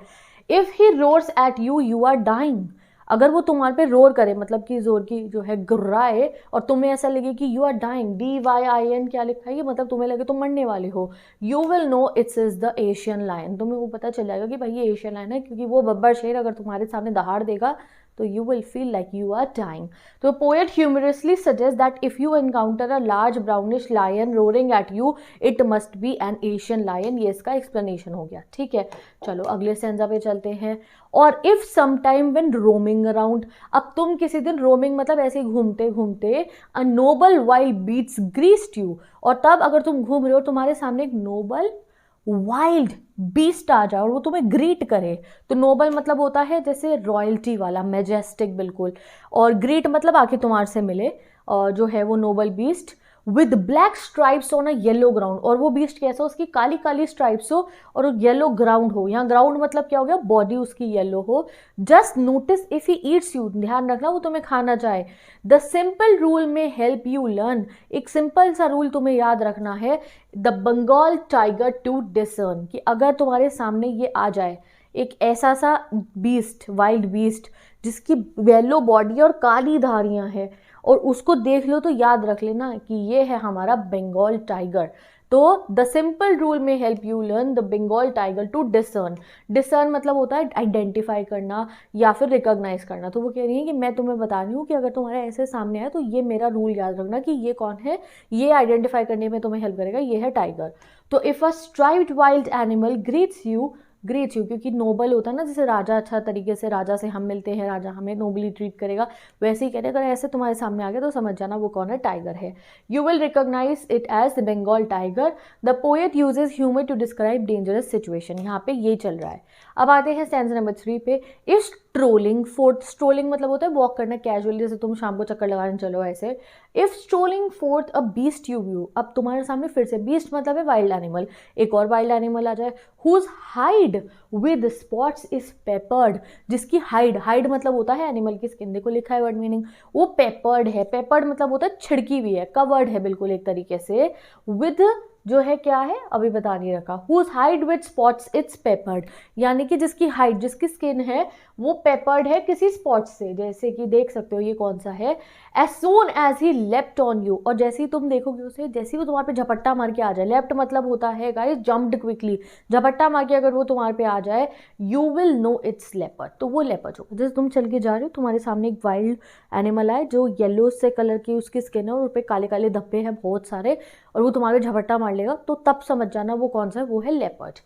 If he roars at you, you are dying, अगर वो तुम्हारे पे रोर करे, मतलब कि जोर की जो है गुर्राए, और तुम्हें ऐसा लगे कि यू आर डाइंग, DYIN क्या लिखा है ये, मतलब तुम्हें लगे तुम मरने वाले हो, you will know it's is the Asian lion, तुम्हें वो पता चल जाएगा कि भाई ये एशियन लायन है, क्योंकि वो बब्बर शेर अगर तुम्हारे सामने दहाड़ देगा तो you will feel like you are dying. तो poet humorously suggests that if you encounter a large brownish lion roaring at you, it must be an Asian lion. ये इसका explanation हो गया, ठीक है। चलो अगले स्टैंजा पे चलते हैं। और if sometime when roaming around, अब तुम किसी दिन roaming मतलब ऐसे घूमते घूमते, a noble wild beast greased you, और तब अगर तुम घूम रहे हो तुम्हारे सामने एक नोबल वाइल्ड बीस्ट आ जाए और वो तुम्हें ग्रीट करे, तो नोबल मतलब होता है जैसे रॉयल्टी वाला, मैजेस्टिक बिल्कुल, और ग्रीट मतलब आके तुम्हारे से मिले, और जो है वो noble beast with black stripes on a yellow ground, और वो बीस्ट कैसा, उसकी काली काली स्ट्राइप्स हो और येलो ग्राउंड हो, यहाँ ग्राउंड मतलब क्या हो गया, बॉडी उसकी येलो हो। Just notice if he eats you, ध्यान रखना वो तुम्हें खाना चाहे। The simple rule may help you learn, एक सिंपल सा रूल तुम्हें याद रखना है, the Bengal tiger to discern, कि अगर तुम्हारे सामने ये आ जाए एक ऐसा सा बीस्ट, वाइल्ड बीस्ट जिसकी येलो बॉडी और काली धारियां हैं, और उसको देख लो तो याद रख लेना कि ये है हमारा बंगाल टाइगर। तो the simple rule may help you learn the Bengal tiger to discern, discern मतलब होता है आइडेंटिफाई करना या फिर रिकॉग्नाइज करना। तो वो कह रही है कि मैं तुम्हें बता रही हूँ कि अगर तुम्हारे ऐसे सामने आए तो ये मेरा रूल याद रखना कि ये कौन है, ये आइडेंटिफाई करने में तुम्हें हेल्प करेगा, ये है टाइगर। तो if a striped wild animal greets you, great you, क्योंकि नोबल होता है ना, जैसे राजा अच्छा तरीके से, राजा से हम मिलते हैं, राजा हमें नोबली ट्रीट करेगा, वैसे ही कहते हैं। अगर ऐसे तुम्हारे सामने आ गया तो समझ जाना वो कौन है, टाइगर है। You will recognise it as the Bengal tiger. The poet uses humour to describe dangerous situation. यहाँ पे ये चल रहा है। अब आते हैं स्टैंजा नंबर 3 पे। इफ स्ट्रोलिंग, फोर्थ स्ट्रोलिंग मतलब होता है वॉक करना कैजुअली, जैसे तुम शाम को चक्कर लगाने चलो ऐसे। If strolling fourth a beast you view, अब तुम्हारे सामने फिर से, बीस्ट मतलब है वाइल्ड एनिमल, एक और वाइल्ड एनिमल आ जाए। Whose hide with spots is peppered, जिसकी हाइड, हाइड मतलब होता है एनिमल की स्किन, देखो लिखा है वर्ड मीनिंग, वो पेपर्ड है। पेपर्ड मतलब होता है छिड़की हुई है, कवर्ड है बिल्कुल एक तरीके से। विद जो है क्या है अभी बता नहीं रखा। Whose hide with spots it's peppered, यानी कि जिसकी हाइड, जिसकी स्किन है वो पेपर्ड है किसी स्पॉट से, जैसे कि देख सकते हो ये कौन सा है। As soon as he left on you, और जैसे ही तुम देखोगे उसे, जैसे ही वो तुम्हारे पे झपट्टा मार के आ जाए, लेफ्ट मतलब होता है गाइस जम्प्ड क्विकली, झपट्टा मार के अगर वो तुम्हारे पे आ जाए, you will know it's leopard, तो वो लेपर्ड होगा। जैसे तुम चल के जा रहे हो, तुम्हारे सामने एक वाइल्ड एनिमल आए जो येलो से कलर की उसकी स्किन है और उस पर काले काले धब्बे हैं बहुत सारे, और वो तुम्हारे झपट्टा मार लेगा, तो तब समझ जाना वो कौन सा है, वो है leopard.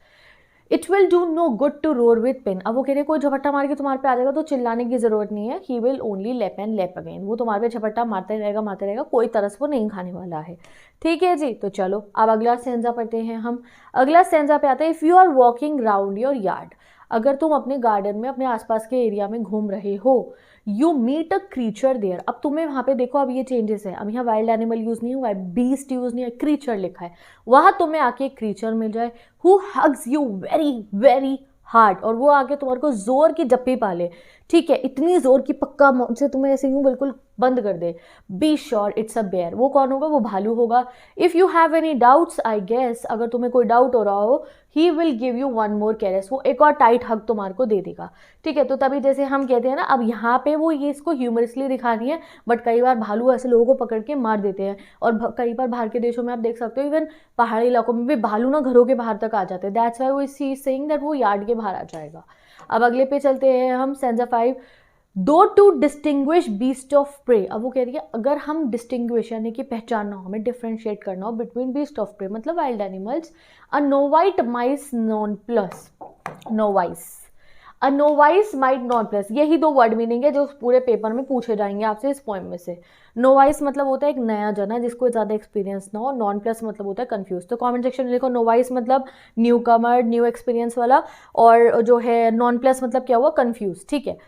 It will do no good to roar with pain, अब वो कह रहे कोई झपट्टा मार के तुम्हारे पे आ जाएगा तो चिल्लाने की जरूरत नहीं है। ही विल ओनली लेप एंड लेप अगेन, वो तुम्हारे पे झपट्टा मारते रहेगा, कोई तरस वो नहीं खाने वाला है। ठीक है जी, तो चलो अब अगला स्टैंजा पढ़ते हैं हम। अगला स्टैंजा पे आता है। If you are walking round your yard, अगर तुम अपने गार्डन में, अपने आसपास के एरिया में घूम रहे हो, you meet a creature there, अब तुम्हें वहाँ पे देखो, अब ये चेंजेस है, अब यहाँ वाइल्ड एनिमल यूज नहीं हुआ है, बीस्ट यूज नहीं है, क्रीचर लिखा है, वहाँ तुम्हें आके एक क्रीचर मिल जाए। Who hugs you very very hard, और वो आके तुम्हारे को जोर की जप्पी पाले, ठीक है, इतनी जोर की पक्का से तुम्हें ऐसे यूं बिल्कुल बंद कर दे। Be sure it's a bear, वो कौन होगा, वो भालू होगा। If you have any doubts I guess, अगर तुम्हें कोई डाउट हो रहा हो, he will give you one more caress, वो एक और टाइट हग तुम्हारे को दे देगा। ठीक है, तो तभी जैसे हम कहते हैं ना, अब यहाँ पे वो ये इसको ह्यूमरसली दिखानी है, बट कई बार भालू ऐसे लोगों को पकड़ के मार देते हैं, और कई बार बाहर के देशों में आप देख सकते हो, इवन पहाड़ी इलाकों में भी भालू ना घरों के बाहर तक आ जाते हैं। दैट्स वाई वो सी सेइंग दैट वो यार्ड के बाहर आ जाएगा। अब अगले पे चलते हैं हम, स्टैंजा 5। दो to distinguish beast of prey, अब वो कह रही है अगर हम डिस्टिंग्विश यानी कि पहचानना हो, हमें डिफ्रेंशिएट करना हो बिटवीन बीस्ट ऑफ प्रे मतलब वाइल्ड एनिमल्स, अ नोवाइट माइस नॉन प्लस, नोवाइस, अ नोवाइस माइट नॉन प्लस, यही दो वर्ड मीनिंग है जो पूरे पेपर में पूछे जाएंगे आपसे इस पोएम में से। नोवाइस मतलब होता है एक नया जना जिसको ज़्यादा एक्सपीरियंस ना हो, नॉन प्लस मतलब होता है कंफ्यूज। तो कमेंट सेक्शन में लिखो नोवाइस मतलब न्यू कमर, न्यू एक्सपीरियंस वाला, और जो है नॉन प्लस मतलब क्या हुआ, कंफ्यूज। ठीक है,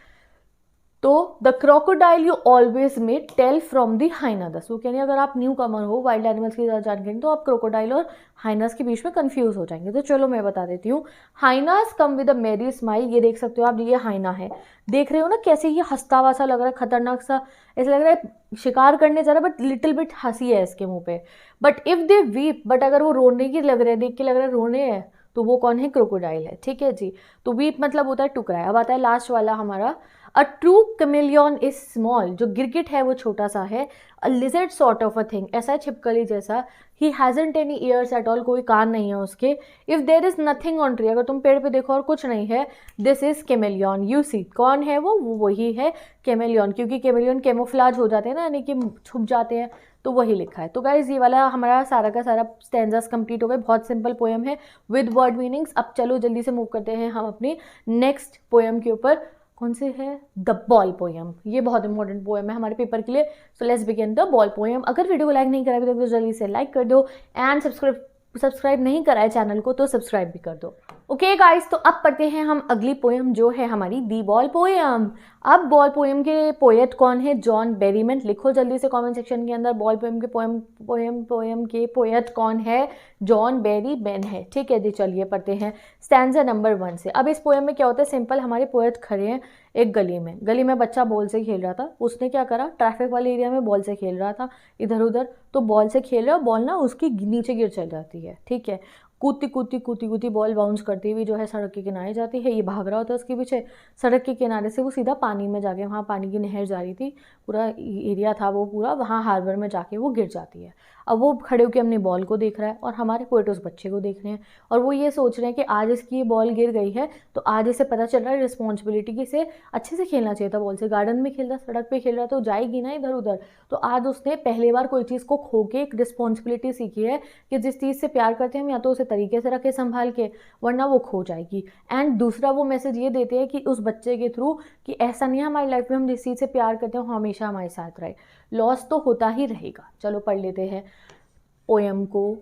तो द क्रोकोडाइल यू ऑलवेज में टेल फ्रॉम द हाइनादस, वो कह रही है अगर आप न्यू कमर हो, वाइल्ड एनिमल्स की ज़्यादा जानकारी तो आप क्रोकोडाइल और हाइनास के बीच में कंफ्यूज हो जाएंगे। तो चलो मैं बता देती हूँ। हाइनास कम विद अ मेरी स्माइल, ये देख सकते हो आप, ये हाइना है, देख रहे हो ना कैसे ये हंसता हुआ सा लग रहा है, खतरनाक सा ऐसा लग रहा है शिकार करने जा रहा है, बट लिटिल बिट हंसी है इसके मुंह पे। But if they weep, but अगर वो रोने की लग रहे हैं, देख के लग रहा है रोने हैं, तो वो कौन है, क्रोकोडाइल है। ठीक है जी, तो वीप मतलब होता है टुकड़ा। अब आता है लास्ट वाला हमारा, a true chameleon is small, जो गिरगिट है वो छोटा सा है। अ lizard sort of a thing, ऐसा है छिपकली जैसा। He hasn't any years at all, कोई कान नहीं है उसके। If there is nothing on tree, अगर तुम पेड़ पे देखो और कुछ नहीं है, this is chameleon. You see, कौन है वो वही है कैमेलियन, क्योंकि कैमेलियन कैमोफ्लाज हो जाते हैं ना, यानी कि छुप जाते हैं, तो वही लिखा है। तो गाइज ये वाला हमारा सारा का सारा स्टैंजास कंप्लीट हो गए, बहुत सिंपल पोएम है विद वर्ड मीनिंग्स। अब चलो जल्दी से मूव करते हैं हम अपनी नेक्स्ट पोएम के ऊपर। कौन से है, द बॉल पोएम, ये बहुत इंपॉर्टेंट पोएम है हमारे पेपर के लिए। So let's begin the ball poem. अगर वीडियो को लाइक नहीं करा अभी तो जल्दी से लाइक कर दो, एंड सब्सक्राइब नहीं करा है चैनल को तो सब्सक्राइब भी कर दो। ओके गाइस, तो अब पढ़ते हैं हम अगली पोएम जो है हमारी दी बॉल पोएम। अब बॉल पोएम के पोएट कौन है, जॉन बेरीमन। लिखो जल्दी से कमेंट सेक्शन के अंदर, बॉल पोएम के पोएम के पोएट कौन है, जॉन बेरीमन है। ठीक है जी, चलिए पढ़ते हैं स्टैंजा नंबर 1 से। अब इस पोएम में क्या होता है, सिंपल, हमारे पोएट खड़े हैं एक गली में बच्चा बॉल से खेल रहा था। उसने क्या करा, ट्रैफिक वाले एरिया में बॉल से खेल रहा था इधर उधर, तो बॉल से खेल रहा है, बॉल ना उसकी नीचे गिर चल जाती है। ठीक है, कूदती बॉल बाउंस करती हुई जो है सड़क के किनारे जाती है। ये भाग रहा होता है उसके पीछे, सड़क के किनारे से वो सीधा पानी में जाके, वहाँ पानी की नहर जा रही थी, पूरा एरिया था वो पूरा, वहाँ हार्बर में जाके वो गिर जाती है। अब वो खड़े होकर अपनी बॉल को देख रहा है और हमारे पोएट उस बच्चे को देख रहे हैं, और वो ये सोच रहे हैं कि आज इसकी ये बॉल गिर गई है तो आज इसे पता चल रहा है रिस्पॉन्सिबिलिटी की, से अच्छे से खेलना चाहिए था बॉल से। गार्डन में खेल रहा, सड़क पे खेल रहा तो जाएगी ना इधर उधर। तो आज उसने पहली बार कोई चीज़ को खो के एक रिस्पॉन्सिबिलिटी सीखी है कि जिस चीज़ से प्यार करते हैं हम या तो उसे तरीके से रखे संभाल के, वरना वो खो जाएगी। एंड दूसरा वो मैसेज ये देते हैं कि उस बच्चे के थ्रू कि ऐसा नहीं है हमारी लाइफ में हम जिस चीज़ से प्यार करते हैं वो हमेशा हमारे साथ रहे, लॉस तो होता ही रहेगा। चलो पढ़ लेते हैं पोएम को।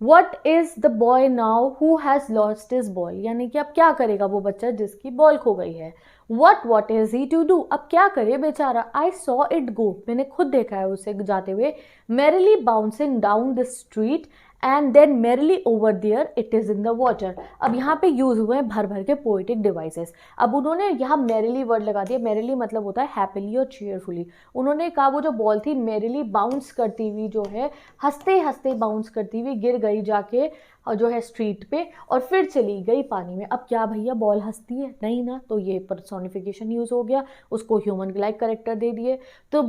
What is the boy now who has lost his ball? यानी कि अब क्या करेगा वो बच्चा जिसकी बॉल खो गई है। What is he to do? अब क्या करे बेचारा। I saw it go, मैंने खुद देखा है उसे जाते हुए। Merrily bouncing down the street and then merrily over there it is in the water। अब यहाँ पे यूज हुए हैं भर भर के पोएटिक डिवाइसेस। अब उन्होंने यहाँ merrily वर्ड लगा दिया। merrily मतलब होता है हैप्पीली और cheerfully। उन्होंने कहा वो जो बॉल थी merrily बाउंस करती हुई जो है, हंसते हंसते बाउंस करती हुई गिर गई जाके जो है स्ट्रीट पे और फिर चली गई पानी में। अब क्या भैया बॉल हंसती है? नहीं ना, तो ये पर्सोनिफिकेशन यूज हो गया, उसको ह्यूमन लाइक करेक्टर दे दिए। तो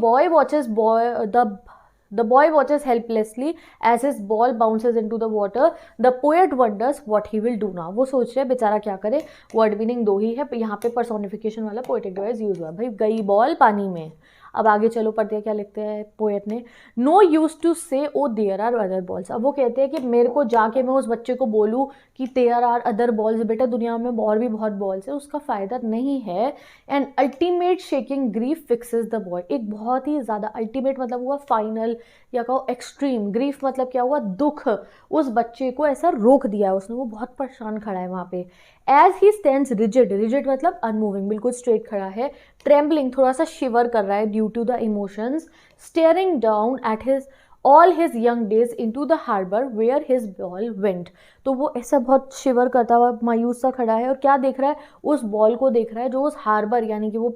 The boy watches helplessly as his ball bounces into the water. The poet wonders what he will do now। वो सोच रहे बेचारा क्या करे। वर्ड मीनिंग दो ही है, यहाँ पे पर्सोनिफिकेशन वाला पोएटिक डिवाइस यूज हुआ। भाई गई बॉल पानी में। अब आगे चलो पढ़ते हैं क्या लिखते हैं पोएट ने। नो यूज टू से oh there are other balls. अब वो कहते हैं कि मेरे को जाके मैं उस बच्चे को बोलूँ कि देयर आर अदर बॉल्स, बेटा दुनिया में और भी बहुत बॉल्स है, उसका फ़ायदा नहीं है। And ultimate shaking grief fixes the boy. एक बहुत ही ज़्यादा, अल्टीमेट मतलब हुआ फाइनल या कहो एक्सट्रीम, ग्रीफ मतलब क्या हुआ, दुख, उस बच्चे को ऐसा रोक दिया है उसने, वो बहुत परेशान खड़ा है वहाँ पे। As he stands rigid, rigid मतलब अनमूविंग, बिल्कुल स्ट्रेट खड़ा है। ट्रेम्बलिंग थोड़ा सा शिवर कर रहा है due to the emotions. Staring down at his all his young days into the harbour where his ball went. तो वो ऐसा बहुत शिवर करता हुआ मायूस सा खड़ा है और क्या देख रहा है, उस बॉल को देख रहा है जो उस हार्बर यानी कि वो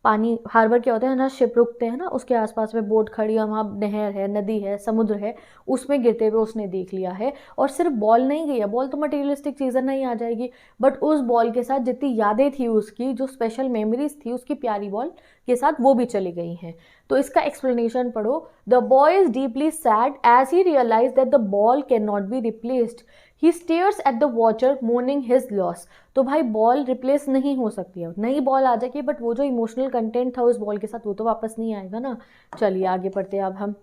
पानी हार्बर क्या होता है ना, शिप रुकते हैं ना, उसके आसपास में बोट खड़ी है, वहाँ नहर है, नदी है, समुद्र है, उसमें गिरते हुए उसने देख लिया है। और सिर्फ बॉल नहीं गई है, बॉल तो मटेरियलिस्टिक चीज़ें नहीं आ जाएगी, बट उस बॉल के साथ जितनी यादें थी उसकी, जो स्पेशल मेमोरीज थी उसकी प्यारी बॉल के साथ, वो भी चली गई हैं। तो इसका एक्सप्लेनेशन पढ़ो। The boy is deeply sad as he realise that the ball can not be replaced. He stares at the water mourning his loss. तो भाई बॉल रिप्लेस नहीं हो सकती है, नई बॉल आ जाएगी, बट वो जो इमोशनल कंटेंट था उस बॉल के साथ वो तो वापस नहीं आएगा ना। चलिए आगे पढ़ते हैं अब हम।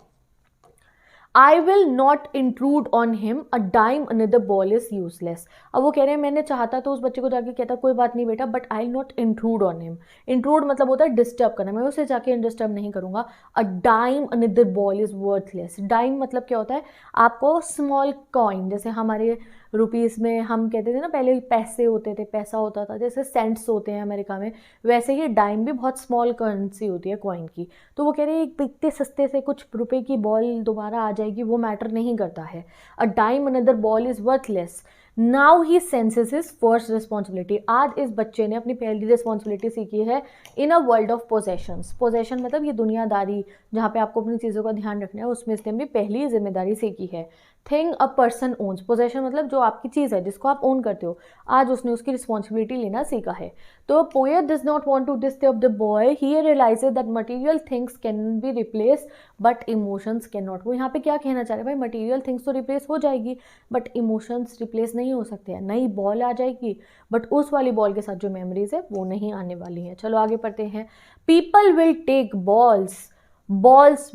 I will not intrude on him, a dime another ball is useless। अब वो कह रहे हैं मैंने चाहता तो उस बच्चे को जाके कहता कोई बात नहीं बेटा, but I will not intrude on him. Intrude मतलब होता है डिस्टर्ब करना, मैं उसे जाके डिस्टर्ब नहीं करूंगा। A dime another ball is worthless. Dime मतलब क्या होता है, आपको स्मॉल कॉइन, जैसे हमारे रुपीज़ में हम कहते थे ना पहले पैसे होते थे, पैसा होता था, जैसे सेंट्स होते हैं अमेरिका में, वैसे ही डाइम भी बहुत स्मॉल करेंसी होती है कॉइन की। तो वो कह रहे हैं इतने सस्ते से कुछ रुपए की बॉल दोबारा आ जाएगी, वो मैटर नहीं करता है। A dime another ball is worthless. Now he senses his first responsibility. आज इस बच्चे ने अपनी पहली रिस्पॉन्सिबिलिटी सीखी है in a world of possessions. Possession मतलब ये दुनियादारी, जहाँ पे आपको अपनी चीज़ों का ध्यान रखना है, उसमें इसने अपनी पहली जिम्मेदारी सीखी है। Thing a person owns. Possession मतलब जो आपकी चीज़ है जिसको आप ओन करते हो, आज उसने उसकी रिस्पॉन्सिबिलिटी लेना सीखा है। तो poet does not want to disturb the boy, he realises that material things can be replace but emotions can not. वो यहाँ पे क्या कहना चाह रहे हैं, भाई मटेरियल थिंग्स तो रिप्लेस हो जाएगी बट इमोशंस रिप्लेस नहीं हो सकते हैं। नई बॉल आ जाएगी बट उस वाली बॉल के साथ जो मेमोरीज है वो नहीं आने वाली है। चलो आगे पढ़ते हैं। People will take balls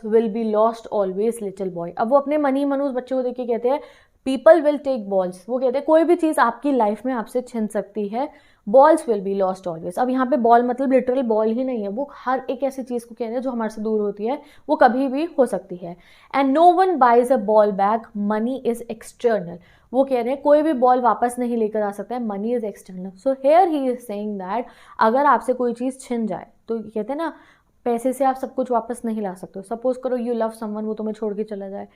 will be lost always little boy. अब वो अपने मनी मन उस बच्चे को देख के कहते हैं पीपल विल टेक बॉल्स। वो कहते हैं कोई भी चीज़ आपकी लाइफ में आपसे छिन सकती है, balls will be lost always. अब यहाँ पे बॉल मतलब लिटरल बॉल ही नहीं है, वो हर एक ऐसी चीज़ को कह रहे हैं जो हमारे से दूर होती है, वो कभी भी हो सकती है। And no one buys a ball back, money is external. वो कह रहे हैं कोई भी बॉल वापस नहीं लेकर आ सकता है, money is external. So here he is saying that अगर आपसे कोई चीज़ छिन जाए, तो कहते हैं ना पैसे से आप सब कुछ वापस नहीं ला सकते हो। सपोज करो यू लव समवन, वो तुम्हें छोड़ के चला जाए,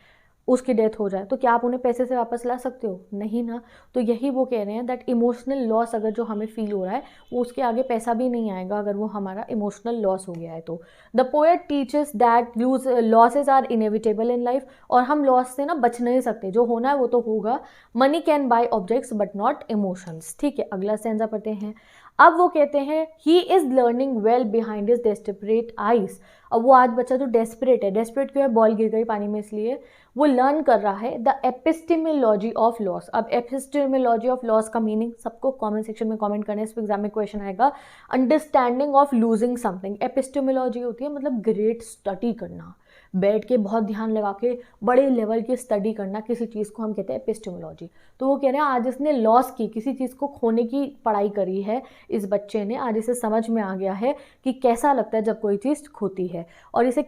उसकी डेथ हो जाए, तो क्या आप उन्हें पैसे से वापस ला सकते हो? नहीं ना। तो यही वो कह रहे हैं दैट इमोशनल लॉस अगर जो हमें फील हो रहा है वो उसके आगे पैसा भी नहीं आएगा अगर वो हमारा इमोशनल लॉस हो गया है तो। The poet teaches that losses are inevitable in life. और हम लॉस से ना बच नहीं सकते, जो होना है वो तो होगा। Money can buy objects but not emotions. ठीक है, अगला स्टैंजा पढ़ते हैं। अब वो कहते हैं he is learning well behind his desperate eyes. अब वो आज बच्चा जो डेस्परेट क्यों है, बॉल गिर गई पानी में इसलिए, वो लर्न कर रहा है द एपिस्टेमोलॉजी ऑफ लॉस। अब एपिस्टेमोलॉजी ऑफ लॉस का मीनिंग सबको कमेंट सेक्शन में कमेंट करना है, इस एग्जाम में क्वेश्चन आएगा। Understanding of losing something. Epistemology होती है मतलब ग्रेट स्टडी करना, बैठ के बहुत ध्यान लगा के बड़े लेवल की स्टडी करना किसी चीज़ को हम कहते हैं एपिस्टेमोलॉजी। तो वो कह रहे हैं आज इसने लॉस की, किसी चीज़ को खोने की पढ़ाई करी है इस बच्चे ने, आज इसे समझ में आ गया है कि कैसा लगता है जब कोई चीज़ खोती है, और इसे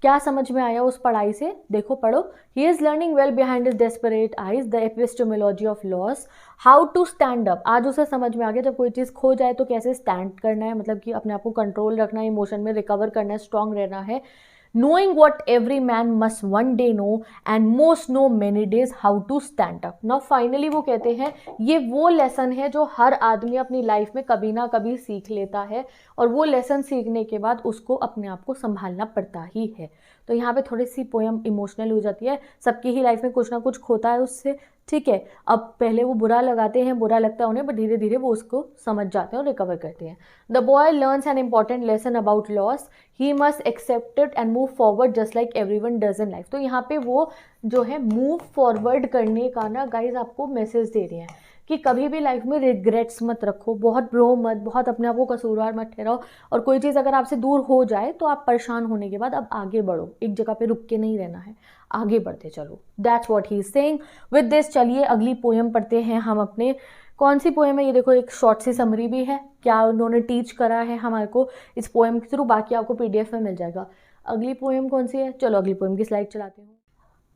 क्या समझ में आया उस पढ़ाई से, देखो पढ़ो। He is learning well behind his desperate eyes the epistemology of loss, how to stand up. आज उसे समझ में आ गया जब कोई चीज़ खो जाए तो कैसे स्टैंड करना है, मतलब कि अपने आप को कंट्रोल रखना है, इमोशन में रिकवर करना है, स्ट्रांग रहना है। knowing what every man must one day know and most know many days how to stand up। now finally वो कहते हैं ये वो लेसन है जो हर आदमी अपनी लाइफ में कभी ना कभी सीख लेता है, और वो लेसन सीखने के बाद उसको अपने आप को संभालना पड़ता ही है। तो यहाँ पे थोड़ी सी पोयम इमोशनल हो जाती है, सबकी ही लाइफ में कुछ ना कुछ खोता है उससे, ठीक है। अब पहले वो बुरा लगाते हैं, बुरा लगता है उन्हें, बट धीरे धीरे वो उसको समझ जाते हैं और रिकवर करते हैं। The boy learns an important lesson about loss, he must accept it and move forward just like everyone does in life. तो यहाँ पे वो जो है मूव फॉरवर्ड करने का ना गाइज आपको मैसेज दे रहे हैं कि कभी भी लाइफ में रिग्रेट्स मत रखो, बहुत रो मत, बहुत अपने आप को कसूरवार मत ठहराओ, और कोई चीज़ अगर आपसे दूर हो जाए तो आप परेशान होने के बाद अब आगे बढ़ो, एक जगह पे रुक के नहीं रहना है, आगे बढ़ते चलो। That's what he is saying. With this चलिए अगली पोएम पढ़ते हैं हम अपने। कौन सी पोएम है ये देखो, एक शॉर्ट सी समरी भी है क्या उन्होंने टीच करा है हमारे को इस पोएम के थ्रू, बाकी आपको PDF में मिल जाएगा। अगली पोएम कौन सी है, चलो अगली पोएम की स्लाइड चलाते हैं।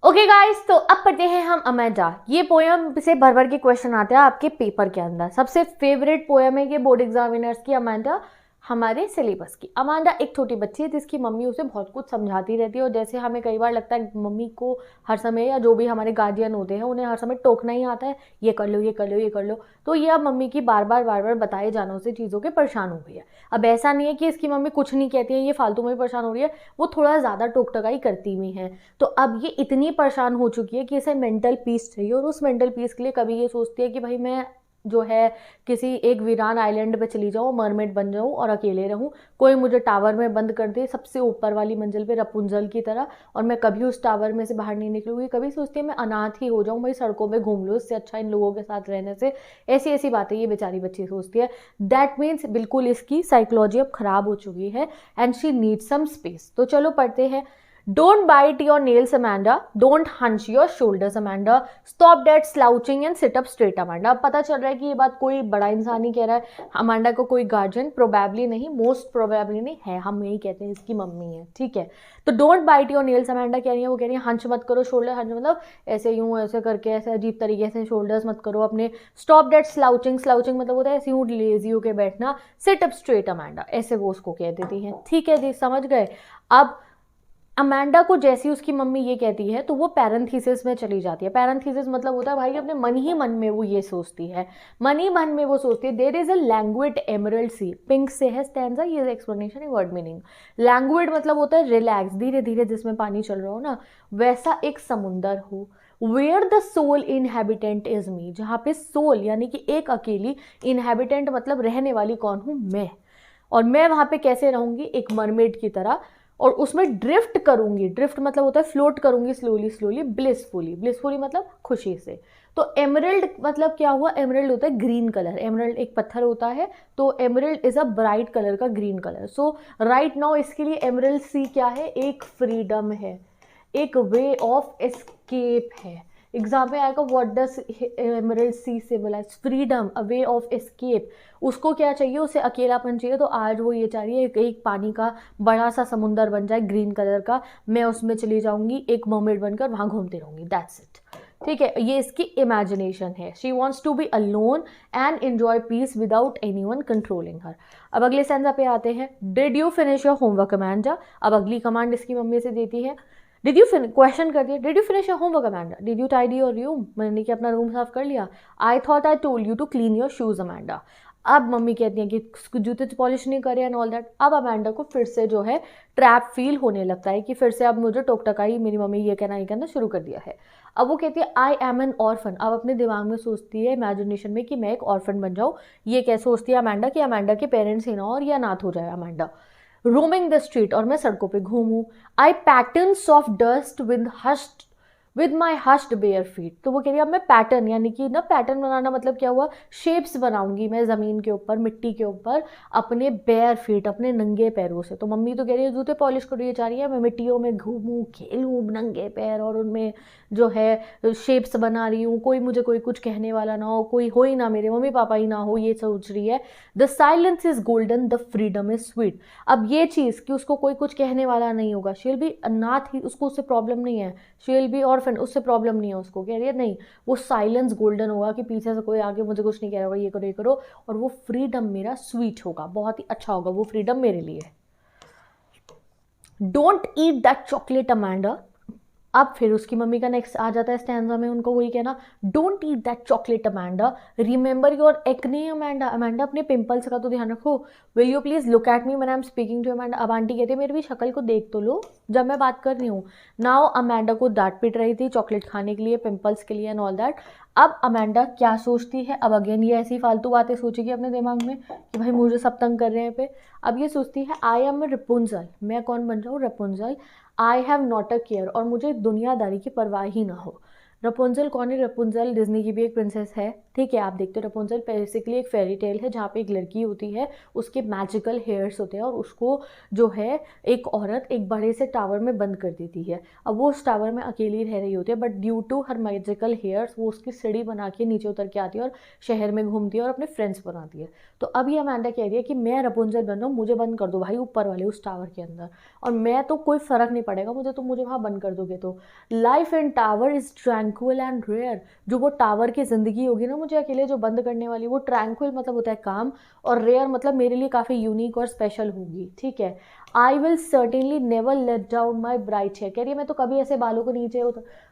ओके गाइस, तो अब पढ़ते हैं हम अमेंडा। ये पोएम से भर भर के क्वेश्चन आते हैं आपके पेपर के अंदर। सबसे फेवरेट पोएम है ये बोर्ड एग्जामिनर्स की, अमेंडा हमारे सिलेबस की। अमांडा एक छोटी बच्ची है जिसकी मम्मी उसे बहुत कुछ समझाती रहती है, और जैसे हमें कई बार लगता है मम्मी को हर समय, या जो भी हमारे गार्जियन होते हैं उन्हें हर समय टोकना ही आता है, ये कर लो ये कर लो ये कर लो, तो ये अब मम्मी की बार बार बताए जाने से चीज़ों के परेशान हो गई है। अब ऐसा नहीं है कि इसकी मम्मी कुछ नहीं कहती है, ये फालतू में परेशान हो रही है, वो थोड़ा ज़्यादा टोक टकाई करती भी है। तो अब ये इतनी परेशान हो चुकी है कि इसे मेंटल पीस चाहिए, और उस मेंटल पीस के लिए कभी ये सोचती है कि भाई मैं जो है किसी एक वीरान आइलैंड पे चली जाऊँ, मरमेड बन जाऊँ और अकेले रहूँ, कोई मुझे टावर में बंद कर दे सबसे ऊपर वाली मंजिल पे रपुंजल की तरह, और मैं कभी उस टावर में से बाहर नहीं निकलूँगी। कभी सोचती है मैं अनाथ ही हो जाऊँ, मैं सड़कों में घूम लूँ, इससे अच्छा इन लोगों के साथ रहने से। ऐसी ऐसी बातें ये बेचारी बच्ची सोचती है। दैट मीन्स बिल्कुल इसकी साइकोलॉजी अब खराब हो चुकी है and she need some space. तो चलो पढ़ते हैं। Don't bite your nails, Amanda. Don't hunch your shoulders, Amanda. Stop that slouching and sit up straight, Amanda. अब पता चल रहा है कि ये बात कोई बड़ा इंसान ही कह रहा है, अमांडा को कोई गार्जियन प्रोबेबली नहीं, मोस्ट प्रोबेबली नहीं है, हम यही कहते हैं इसकी मम्मी है, ठीक है। तो don't bite your nails Amanda कह रही है, वो कह रही है हंच मत करो, शोल्डर हंच मतलब ऐसे यूँ ऐसे करके ऐसे अजीब तरीके से शोल्डर्स मत करो अपने। स्टॉप दैट स्लाउचिंग, स्लाउचिंग मतलब होता है ऐसे यूँ लेजी होके बैठना। सिट अप स्ट्रेट अमांडा, ऐसे वो उसको कह देती है, ठीक है जी, समझ गए। अब अमांडा को जैसी उसकी मम्मी ये कहती है तो वो पैरेंथीसिस में चली जाती है। पैरेंथीसिस मतलब होता है भाई अपने मन ही मन में वो ये सोचती है, मन ही मन में वो सोचती है there is a languid emerald sea, pink से है स्टैंजा, ये एक्सप्लेनेशन है वर्ड मीनिंग। लैंग्वेड मतलब होता है रिलैक्स, धीरे धीरे जिसमें पानी चल रहा हो ना, वैसा एक समुंदर हो। Where the sole inhabitant is me, जहाँ पे सोल यानी कि एक अकेली, इनहेबिटेंट मतलब रहने वाली कौन हूँ मैं, और मैं वहाँ पे कैसे रहूँगी, एक मरमेड की तरह, और उसमें ड्रिफ्ट करूंगी। ड्रिफ्ट मतलब होता है फ्लोट करूंगी स्लोली स्लोली, ब्लिसफुली, ब्लिसफुली मतलब खुशी से। तो एमरल्ड मतलब क्या हुआ, एमरल्ड होता है ग्रीन कलर, एमरल्ड एक पत्थर होता है, तो emerald is a bright colour का ग्रीन कलर। सो राइट नाउ इसके लिए एमरल्ड सी क्या है, एक फ्रीडम है, एक वे ऑफ एस्केप है। एग्जाम में आएगा what does emerald sea symbolise, freedom, a way of escape. उसको क्या चाहिए, उसे अकेलापन चाहिए, तो आज वो ये चाह रही है एक पानी का बड़ा सा समुंदर बन जाए ग्रीन कलर का, मैं उसमें चली जाऊंगी एक मर्मेड बनकर, वहाँ घूमती रहूंगी, दैट्स इट, ठीक है। ये इसकी इमेजिनेशन है। She wants to be alone and enjoy peace without anyone controlling her. अब अगले स्टैंजा पे आते हैं। Did you finish your homework Amanda. अब अगली कमांड इसकी मम्मी से देती है, डिड यू क्वेश्चन कर दिया, did you finish your homework Amanda, did you tidy your room, मैंने कि अपना रूम साफ कर लिया। I thought I told you to clean your shoes Amanda. अब मम्मी कहती हैं कि जूते पॉलिश नहीं करे एंड ऑल दैट। अब अमांडा को फिर से जो है ट्रैप फील होने लगता है कि फिर से अब मुझे टोक टकाई मेरी मम्मी ये कहना शुरू कर दिया है। अब वो कहती है आई एम एन ऑर्फन। अब अपने दिमाग में सोचती है इमेजिनेशन में कि मैं एक ऑर्फन बन जाऊँ। ये क्या सोचती है अमांडा कि अमांडा के पेरेंट्स ही ना और ये अनाथ हो जाए अमांडा। रोमिंग द स्ट्रीट, और मैं सड़कों पे घूमूं। I patterns of dust with my hushed bare feet. तो वो कह रही है अब मैं पैटर्न, यानी कि ना पैटर्न बनाना मतलब क्या हुआ, शेप्स बनाऊंगी मैं ज़मीन के ऊपर, मिट्टी के ऊपर, अपने बेयर फीट, अपने नंगे पैरों से। तो मम्मी तो कह रही है जूते पॉलिश कर रही जा रही है, मैं मिट्टियों में घूमूं, खेलूं नंगे पैर, और उनमें जो है शेप्स बना रही हूँ, कोई मुझे कोई कुछ कहने वाला ना हो, कोई हो ही ना, मेरे मम्मी पापा ही ना हो, ये सोच रही है। The silence is golden, the freedom is sweet. अब ये चीज़ कि उसको कोई कुछ कहने वाला नहीं होगा, शी विल बी अनाथ ही, उसको उससे प्रॉब्लम नहीं है, शी विल बी ऑर्फन, उससे प्रॉब्लम नहीं है उसको, कह रही है नहीं, वो साइलेंस गोल्डन होगा कि पीछे से कोई आगे मुझे कुछ नहीं कह रहा होगा, ये करो, और वो फ्रीडम मेरा स्वीट होगा, बहुत ही अच्छा होगा वो फ्रीडम मेरे लिए। Don't eat that chocolate Amanda. अब फिर उसकी मम्मी का नेक्स्ट आ जाता है स्टैंजा में, उनको वही कहना, don't eat that chocolate Amanda, remember your acne Amanda. Amanda अपने पिंपल्स का तो ध्यान रखो, will you please look at me when I am speaking to Amanda. अब आंटी कहती है मेरी भी शक्ल को देख तो लो जब मैं बात कर रही हूँ। नाउ अमांडा को डांट पीट रही थी चॉकलेट खाने के लिए, पिंपल्स के लिए एंड ऑल दैट। अब अमांडा क्या सोचती है, अब अगेन ये ऐसी फालतू बातें सोचेगी अपने दिमाग में कि भाई मुझे सब तंग कर रहे हैं पे। अब ये सोचती है आई एम रेपुंजल, मैं कौन बन जाऊँ, Rapunzel. I have not a care, और मुझे दुनियादारी की परवाह ही ना हो। रपुंजल कौन है, रपुंजल डिज्नी की भी एक प्रिंसेस है, ठीक है, आप देखते हो रपुंजल बेसिकली एक फेरी टेल है जहाँ पे एक लड़की होती है, उसके मैजिकल हेयर्स होते हैं, और उसको जो है एक औरत एक बड़े से टावर में बंद कर देती है। अब वो उस टावर में अकेली रह रही होती है, but due to her magical hairs वो उसकी सीढ़ी बना के नीचे उतर के आती है और शहर में घूमती है और अपने फ्रेंड्स बनाती है। तो अब ये अमांडा कह रही है कि मैं रपुंजल बन रहा हूँ, मुझे बंद कर दो भाई ऊपर वाले उस टावर के अंदर, और मैं तो कोई फ़र्क नहीं पड़ेगा मुझे, तो मुझे वहाँ बंद कर दोगे तो। Life in tower is tranquil and rare. जो वो टावर की ज़िंदगी होगी ना मुझे अकेले जो बंद करने वाली, वो ट्रैंक्विल मतलब होता है काम, और रेयर मतलब मेरे लिए काफ़ी यूनिक और स्पेशल होगी, ठीक है। I will certainly never let down my bright hair, कह रही है मैं तो कभी ऐसे बालों को नीचे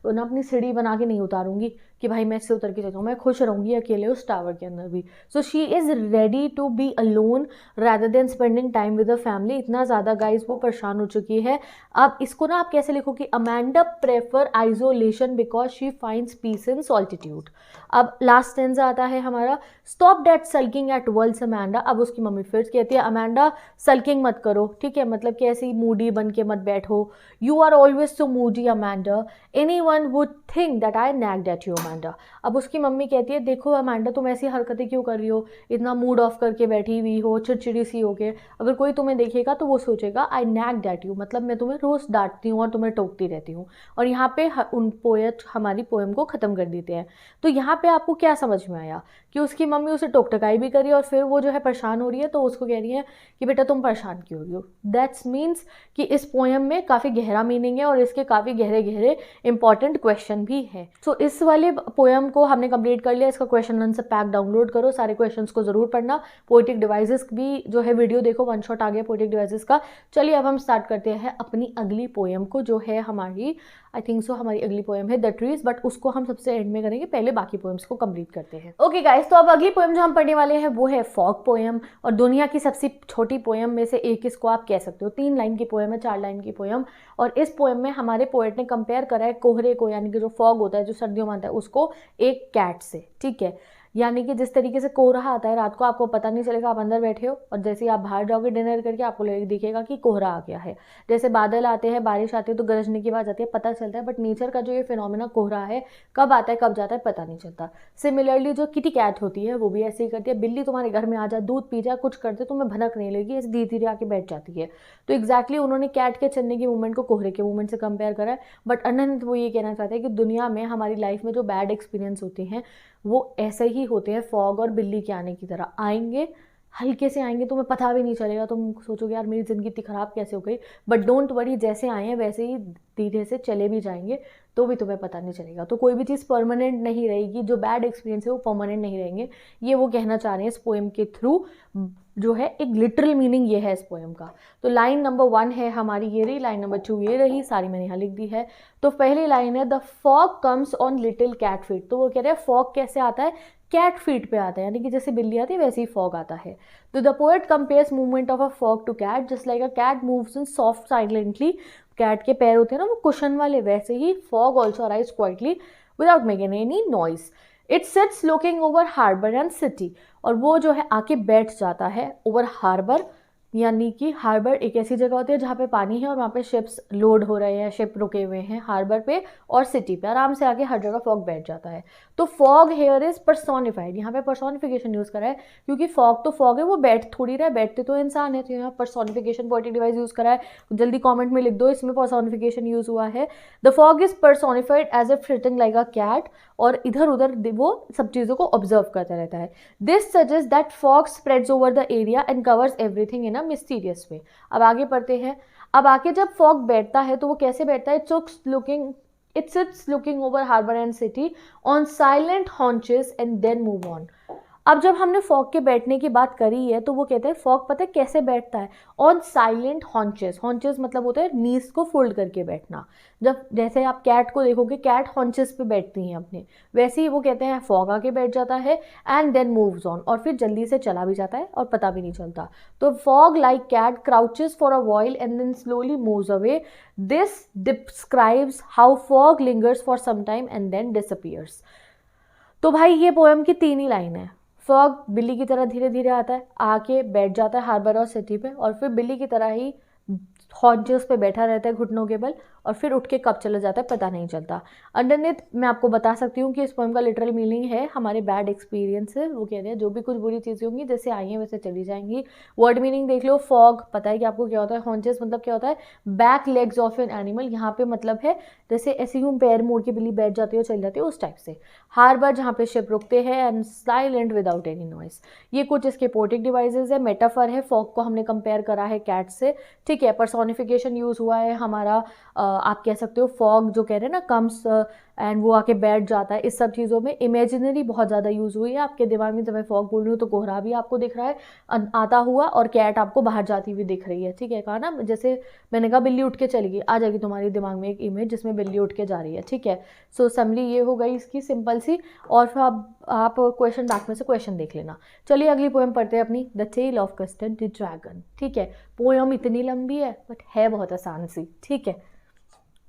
ना अपनी सीढ़ी बना के नहीं उतारूंगी कि भाई मैं इससे उतर के चलता हूँ, मैं खुश रहूँगी अकेले उस टावर के अंदर भी। So she is ready to be alone rather than spending time with the family. इतना ज़्यादा गाइज वो परेशान हो चुकी है। अब इसको ना आप कैसे लिखो कि Amanda prefer isolation because she finds peace in solitude. अब लास्ट स्टेंजा आता है हमारा, stop that sulking at worlds Amanda. अब उसकी मम्मी फिर कहती है अमांडा सल्किंग मत करो, ठीक है, मतलब कि ऐसी मूडी बन के मत बैठो, you are always so moody Amanda, anyone would think that I nagged at you Amanda. अब उसकी मम्मी कहती है देखो अमांडा तुम ऐसी हरकतें क्यों कर रही हो, इतना मूड ऑफ करके बैठी हुई हो, चिड़चिड़ी सी हो के, अगर कोई तुम्हें देखेगा तो वो सोचेगा आई नैग्ड एट यू, मतलब मैं तुम्हें रोज़ डांटती हूँ और तुम्हें टोकती रहती हूँ। और यहाँ पे उन पोएट हमारी पोएम को ख़त्म कर देते हैं। तो यहाँ पे आपको क्या समझ में आया कि उसकी मम्मी उसे टोक टकाई भी करी और फिर वो जो है परेशान हो रही है, तो उसको कह रही है कि बेटा तुम परेशान क्यों हो रही हो। दैट्स मीन्स कि इस पोएम में काफ़ी गहरा मीनिंग है और इसके काफ़ी गहरे गहरे इंपॉर्टेंट क्वेश्चन भी है। सो इस वाले पोएम को हमने कंप्लीट कर लिया। इसका क्वेश्चन आंसर पैक डाउनलोड करो, सारे क्वेश्चंस को जरूर पढ़ना। पोएटिक डिवाइसेस भी जो है वीडियो देखो, वन शॉट आ गया पोएटिक डिवाइसेस का। चलिए अब हम स्टार्ट करते हैं अपनी अगली पोएम को, जो है हमारी आई थिंक सो हमारी अगली पोएम है द ट्रीज, बट उसको हम सबसे एंड में करेंगे, पहले बाकी पोएम्स को कंप्लीट करते हैं। ओके गाइस, तो अब अगली पोएम जो हम पढ़ने वाले हैं वो है फॉग पोएम, और दुनिया की सबसे छोटी पोएम में से एक इसको आप कह सकते हो। 3 लाइन की पोएम है, 4 लाइन की पोएम, और इस पोएम में हमारे पोएट ने कंपेयर करा है कोहरे को, यानी कि जो फॉग होता है जो सर्दियों में आता है उसको, एक कैट से, ठीक है। यानी कि जिस तरीके से कोहरा आता है रात को, आपको पता नहीं चलेगा, आप अंदर बैठे हो और जैसे ही आप बाहर जाओगे डिनर करके आपको दिखेगा कि कोहरा आ गया है। जैसे बादल आते हैं, बारिश आती है तो गरजने की आवाज़ आती है, पता चलता है, बट नेचर का जो ये फिनोमेना कोहरा है कब आता है कब जाता है पता नहीं चलता। सिमिलरली जो किटी कैट होती है वो भी ऐसे ही करती है। बिल्ली तुम्हारे घर में आ जाए, दूध पी जाए, कुछ करते तुम्हें भनक नहीं लगी, ऐसे धीरे धीरे आके बैठ जाती है। तो एग्जैक्टली उन्होंने कैट के चलने की मूवमेंट को कोहरे के मूवमेंट से कंपेयर करा है। बट अनंत वो ये कहना चाहते हैं कि दुनिया में हमारी लाइफ में जो बैड एक्सपीरियंस होते हैं वो ऐसे ही होते हैं, फॉग और बिल्ली के आने की तरह आएंगे, हल्के से आएंगे, तुम्हें पता भी नहीं चलेगा, तुम सोचोगे यार मेरी ज़िंदगी इतनी ख़राब कैसे हो गई, बट डोंट वरी, जैसे आए हैं वैसे ही धीरे से चले भी जाएंगे, तो भी तुम्हें पता नहीं चलेगा। तो कोई भी चीज़ परमानेंट नहीं रहेगी, जो बैड एक्सपीरियंस है वो परमानेंट नहीं रहेंगे, ये वो कहना चाह रहे हैं इस पोएम के थ्रू। जो है एक लिटरल मीनिंग ये है इस पोएम का। तो लाइन नंबर 1 है हमारी ये रही, लाइन नंबर 2 ये रही, सारी मैंने यहाँ लिख दी है। तो पहली लाइन है the fog comes on little cat feet. तो वो कह रहे हैं फॉग कैसे आता है, कैट फीट पे आता है, यानी कि जैसे बिल्ली आती है वैसे ही फॉग आता है। तो the poet compares movement of a fog to cat, just like a cat moves in soft silently, cat के पैर होते हैं ना वो कुशन वाले, वैसे ही fog also arise quietly without making any noise. It sits looking over harbour and city, और वो जो है आके बैठ जाता है ओवर हार्बर, यानी कि हार्बर एक ऐसी जगह होती है जहाँ पे पानी है और वहाँ पे शिप्स लोड हो रहे हैं, शिप रुके हुए हैं हार्बर पे और सिटी पे, आराम से आके हर जगह फॉग बैठ जाता है। तो फॉग हेयर इज पर्सोनिफाइड, यहाँ पे पर्सोनिफिकेशन यूज़ करा है क्योंकि फॉग तो फॉग है, वो बैठ थोड़ी रहा है, बैठते तो इंसान है, तो यहाँ पर्सोनिफिकेशन पोएटिक डिवाइस यूज़ करा है। जल्दी कॉमेंट में लिख दो इसमें पर्सोनिफिकेशन यूज़ हुआ है। The fog is personified as a sitting like a cat, और इधर उधर वो सब चीज़ों को ऑब्जर्व करता रहता है। This suggest that fog spreads over the area and covers everything in a mysterious way. अब आगे पढ़ते हैं। अब आके जब फॉग बैठता है तो वो कैसे बैठता है? It sits looking over harbor and city on silent haunches and then move on. अब जब हमने फॉग के बैठने की बात करी है तो वो कहते हैं फॉग पता है कैसे बैठता है? On silent haunches. हॉन्चेस मतलब होता है नीज को फोल्ड करके बैठना। जब जैसे आप कैट को देखोगे, कैट हॉन्चेस पे बैठती हैं अपने, वैसे ही वो कहते हैं फॉग आके बैठ जाता है एंड देन मूव्स ऑन, और फिर जल्दी से चला भी जाता है और पता भी नहीं चलता। तो fog like cat crouches for a while and then slowly moves away. This describes how fog lingers for some time and then disappears. तो भाई ये पोएम की 3 ही लाइन है। फॉग बिल्ली की तरह धीरे धीरे आता है, आके बैठ जाता है हार्बर और सिटी पे, और फिर बिल्ली की तरह ही हॉन्चेस पे बैठा रहता है घुटनों के बल, और फिर उठ के कब चला जाता है पता नहीं चलता। अंडरनेथ मैं आपको बता सकती हूँ कि इस पोएम का लिटरल मीनिंग है हमारे बैड एक्सपीरियंस है। वो कह रहे हैं जो भी कुछ बुरी चीज़ें होंगी जैसे आई हैं वैसे चली जाएंगी। वर्ड मीनिंग देख लो। फॉग पता है कि आपको क्या होता है? हॉन्चेस मतलब क्या होता है? Back legs of an animal. यहाँ पे मतलब है जैसे ऐसे यूँ पैर मोड़ के बिल्ली बैठ जाती है और चल जाती है, उस टाइप से। हार्बर जहाँ पे शिप रुकते हैं, and silent without any noise. ये कुछ इसके पोएटिक डिवाइसेस है। मेटाफर है। फॉग को हमने कंपेयर करा है कैट से, ठीक है। पर्सोनिफिकेशन यूज़ हुआ है हमारा। आप कह सकते हो फॉग जो कह रहे हैं ना, कम्स एंड वो आके बैठ जाता है। इस सब चीज़ों में इमेजिनरी बहुत ज़्यादा यूज़ हुई है आपके दिमाग में। जब मैं फॉग बोल रही हूँ तो कोहरा भी आपको दिख रहा है आता हुआ, और कैट आपको बाहर जाती हुई दिख रही है, ठीक है। कहा ना, जैसे मैंने कहा बिल्ली उठ के चली गई, आ जाएगी तुम्हारे दिमाग में एक इमेज जिसमें बिल्ली उठ के जा रही है, ठीक है। सो समरी ये हो गई इसकी सिंपल सी। और फिर आप क्वेश्चन बैक में से क्वेश्चन देख लेना। चलिए अगली पोएम पढ़ते हैं अपनी, the tale of Custard the dragon, ठीक है। पोएम इतनी लंबी है बट है बहुत आसान सी, ठीक है।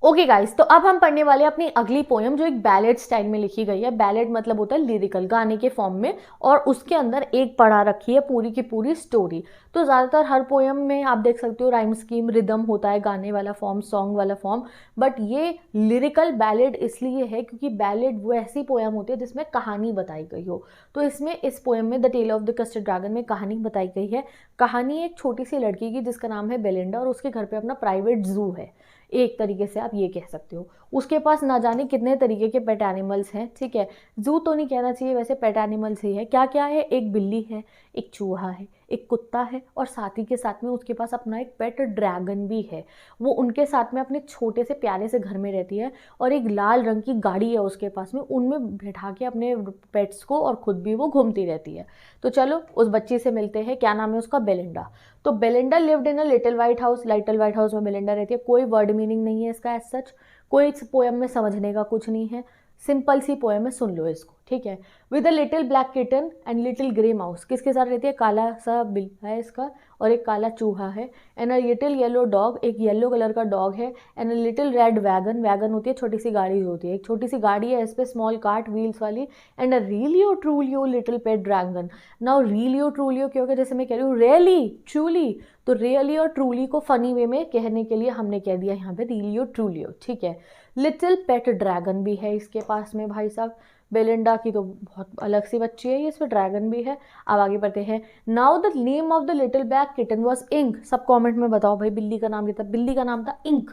ओके गाइस, तो अब हम पढ़ने वाले हैं अपनी अगली पोएम जो एक बैलेड स्टाइल में लिखी गई है। बैलेड मतलब होता है लिरिकल, गाने के फॉर्म में, और उसके अंदर एक पढ़ा रखी है पूरी की पूरी स्टोरी। तो ज़्यादातर हर पोएम में आप देख सकते हो राइम स्कीम, रिदम होता है, गाने वाला फॉर्म, सॉन्ग वाला फॉर्म। बट ये लिरिकल बैलेड इसलिए है क्योंकि बैलेड वो ऐसी पोएम होती है जिसमें कहानी बताई गई हो। तो इसमें इस पोएम में the tale of the Custard dragon में कहानी बताई गई है। कहानी एक छोटी सी लड़की की जिसका नाम है बेलिंडा, और उसके घर पे अपना प्राइवेट जू है, एक तरीके से आप ये कह सकते हो। उसके पास ना जाने कितने तरीके के पेट एनिमल्स हैं, ठीक है। जू तो नहीं कहना चाहिए, वैसे पेट एनिमल्स ही है। क्या क्या है? एक बिल्ली है, एक चूहा है, एक कुत्ता है, और साथ ही के साथ में उसके पास अपना एक पेट ड्रैगन भी है। वो उनके साथ में अपने छोटे से प्यारे से घर में रहती है, और एक लाल रंग की गाड़ी है उसके पास में, उनमें बैठा के अपने पेट्स को और खुद भी वो घूमती रहती है। तो चलो उस बच्ची से मिलते हैं। क्या नाम है उसका? बेलिंडा। तो Belinda lived in a little white house. Little white house में बेलिंडा रहती है। कोई वर्ड मीनिंग नहीं है इसका एज सच, कोई इस पोएम में समझने का कुछ नहीं है। सिंपल सी पोएम है, सुन लो इसको, ठीक है। With a little black kitten and little grey mouse. किसके साथ रहती है? काला सा बिल्ला है इसका, और एक काला चूहा है। And a little yellow dog, एक येलो कलर का डॉग है। And a little red wagon, wagon होती है छोटी सी गाड़ी होती है, एक छोटी सी गाड़ी है इस पर स्मॉल कार्ट व्हील्स वाली। And a रियलियो ट्रूलियो little pet dragon. Now रियलियो ट्रूलियो क्यों? जैसे मैं कह रही हूँ रियली ट्रूली, तो रियली और ट्रूली को फनी वे में कहने के लिए हमने कह दिया यहाँ पे रियलियो ट्रूलियो, ठीक है। लिटिल पेट ड्रैगन भी है इसके पास में भाई साहब। बेलिंडा की तो बहुत अलग सी बच्ची है ये, इसमें ड्रैगन भी है। अब आगे बढ़ते हैं। Now the name of the little black kitten was Ink. सब कॉमेंट में बताओ भाई बिल्ली का नाम क्या था? बिल्ली का नाम था Ink.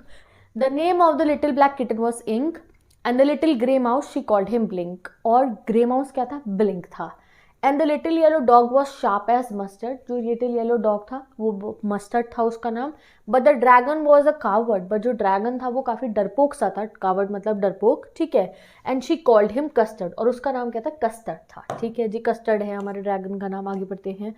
The name of the little black kitten was Ink and the little grey mouse she called him Blink. और ग्रे माउस क्या था? ब्लिंक था। And the little yellow dog was sharp as Mustard. जो little yellow dog था वो Mustard था उसका नाम। But the dragon was a coward. But जो ड्रैगन था वो काफ़ी डरपोक सा था। कावर्ड मतलब डरपोक, ठीक है। And she called him custard, और उसका नाम क्या था? कस्टर्ड था, ठीक है जी। कस्टर्ड है हमारे ड्रैगन का नाम। आगे बढ़ते हैं।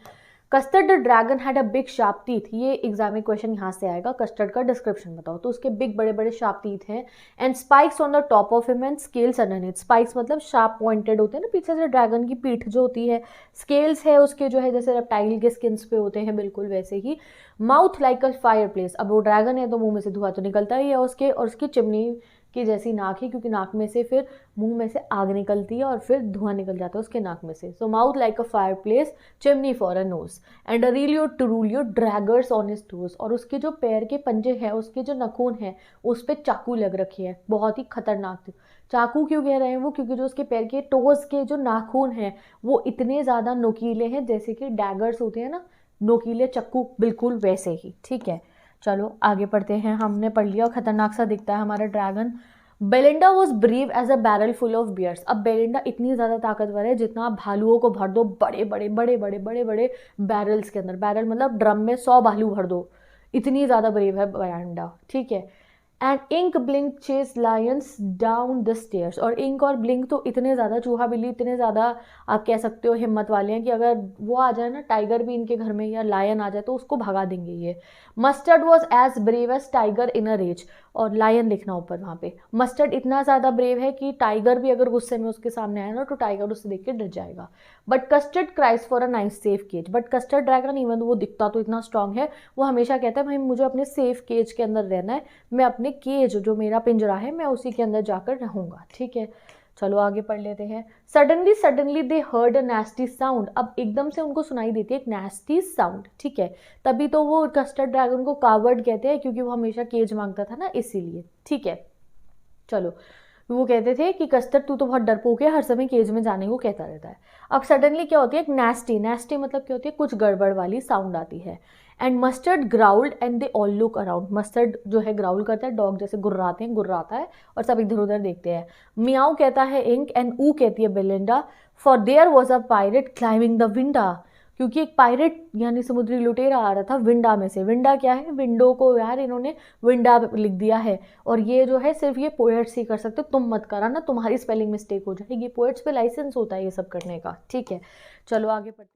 Custard the dragon had a big sharp teeth. ये एग्जाम में क्वेश्चन यहाँ से आएगा। कस्टर्ड का डिस्क्रिप्शन बताओ। तो उसके बिग बड़े बड़े शार्प टीथ हैं। And spikes on the top of him and scales underneath. Spikes मतलब शार्प पॉइंटेड होते हैं ना पीछे से, ड्रैगन की पीठ जो होती है। स्केल्स है उसके जो है जैसे रेप्टाइल के स्किन्स पे होते हैं, बिल्कुल वैसे ही। Mouth like a fireplace. अब वो ड्रैगन है तो मुंह में से धुआं तो निकलता ही है उसके, और उसकी चिमनी की जैसी नाक है, क्योंकि नाक में से फिर मुंह में से आग निकलती है और फिर धुआं निकल जाता है उसके नाक में से। So mouth like a fireplace, chimney for a nose, and realio trulio daggers on his toes, और उसके जो पैर के पंजे हैं, उसके जो नाखून हैं, उस पर चाकू लग रखे हैं, बहुत ही खतरनाक थी। चाकू क्यों कह रहे हैं वो, क्योंकि जो उसके पैर के टोज के जो नाखून हैं वो इतने ज़्यादा नुकीले हैं, जैसे कि डैगर्स होते हैं ना, नुकीले चक्कू, बिल्कुल वैसे ही। ठीक है, चलो आगे पढ़ते हैं। हमने पढ़ लिया, खतरनाक सा दिखता है हमारा dragon. Belinda was brave as a barrel full of bears. अब बेलिंडा इतनी ज़्यादा ताकतवर है जितना आप भालुओं को भर दो बड़े बड़े बड़े बड़े बड़े बड़े बैरल्स के अंदर। बैरल मतलब ड्रम में 100 भालू भर दो, इतनी ज़्यादा ब्रेव है बेलिंडा। ठीक है, and Ink Blink chase lions down the stairs, और इंक और ब्लिंक तो इतने ज़्यादा चूहा बिल्ली इतने ज़्यादा आप कह सकते हो हिम्मत वाले हैं कि अगर वो आ जाए ना, टाइगर भी इनके घर में या लायन आ जाए तो उसको भगा देंगे ये। Mustard was as brave as tiger in a rage, और लायन लिखना ऊपर वहाँ पे। मस्टर्ड इतना ज़्यादा ब्रेव है कि टाइगर भी अगर गुस्से में उसके सामने आए ना तो टाइगर उससे देख के डर जाएगा। But Custard cries for a nice safe cage, but Custard dragon even वो दिखता तो इतना स्ट्रांग है, वो हमेशा कहता है भाई मुझे अपने सेफ केज के अंदर रहना है, मैं अपने केज जो मेरा पिंजरा है मैं उसी के अंदर जाकर रहूँगा। ठीक है, चलो आगे पढ़ लेते हैं। Suddenly they heard a nasty sound, अब एकदम से उनको सुनाई देती है एक नास्टी साउंड। ठीक है, तभी तो वो कस्टर्ड ड्रैगन को कावर्ड कहते हैं, क्योंकि वो हमेशा केज मांगता था ना, इसीलिए। ठीक है, चलो वो कहते थे कि कस्टर्ड तू तो बहुत डरपोक है, हर समय केज में जाने को कहता रहता है। अब सडनली क्या होती है, एक नास्टी, नास्टी मतलब क्या होती है, कुछ गड़बड़ वाली साउंड आती है। And Mustard growled and they all look around, Mustard जो है ग्राउल करता है, डॉग जैसे गुर्राते हैं, गुर्राता है और सब इधर उधर देखते हैं। मियाओ कहता है इंक, एंड ऊ कहती है Belinda, for there was a pirate climbing the winda, क्योंकि एक पायरेट यानी समुद्री लुटेरा आ रहा था विंडा में से। विंडा क्या है, विंडो को यार इन्होंने विंडा लिख दिया है, और ये जो है सिर्फ ये पोएट्स ही कर सकते, तुम मत कराना, तुम्हारी स्पेलिंग मिस्टेक हो जाएगी। पोएट्स पे लाइसेंस होता है ये सब करने का। ठीक है, चलो आगे पढ़ते।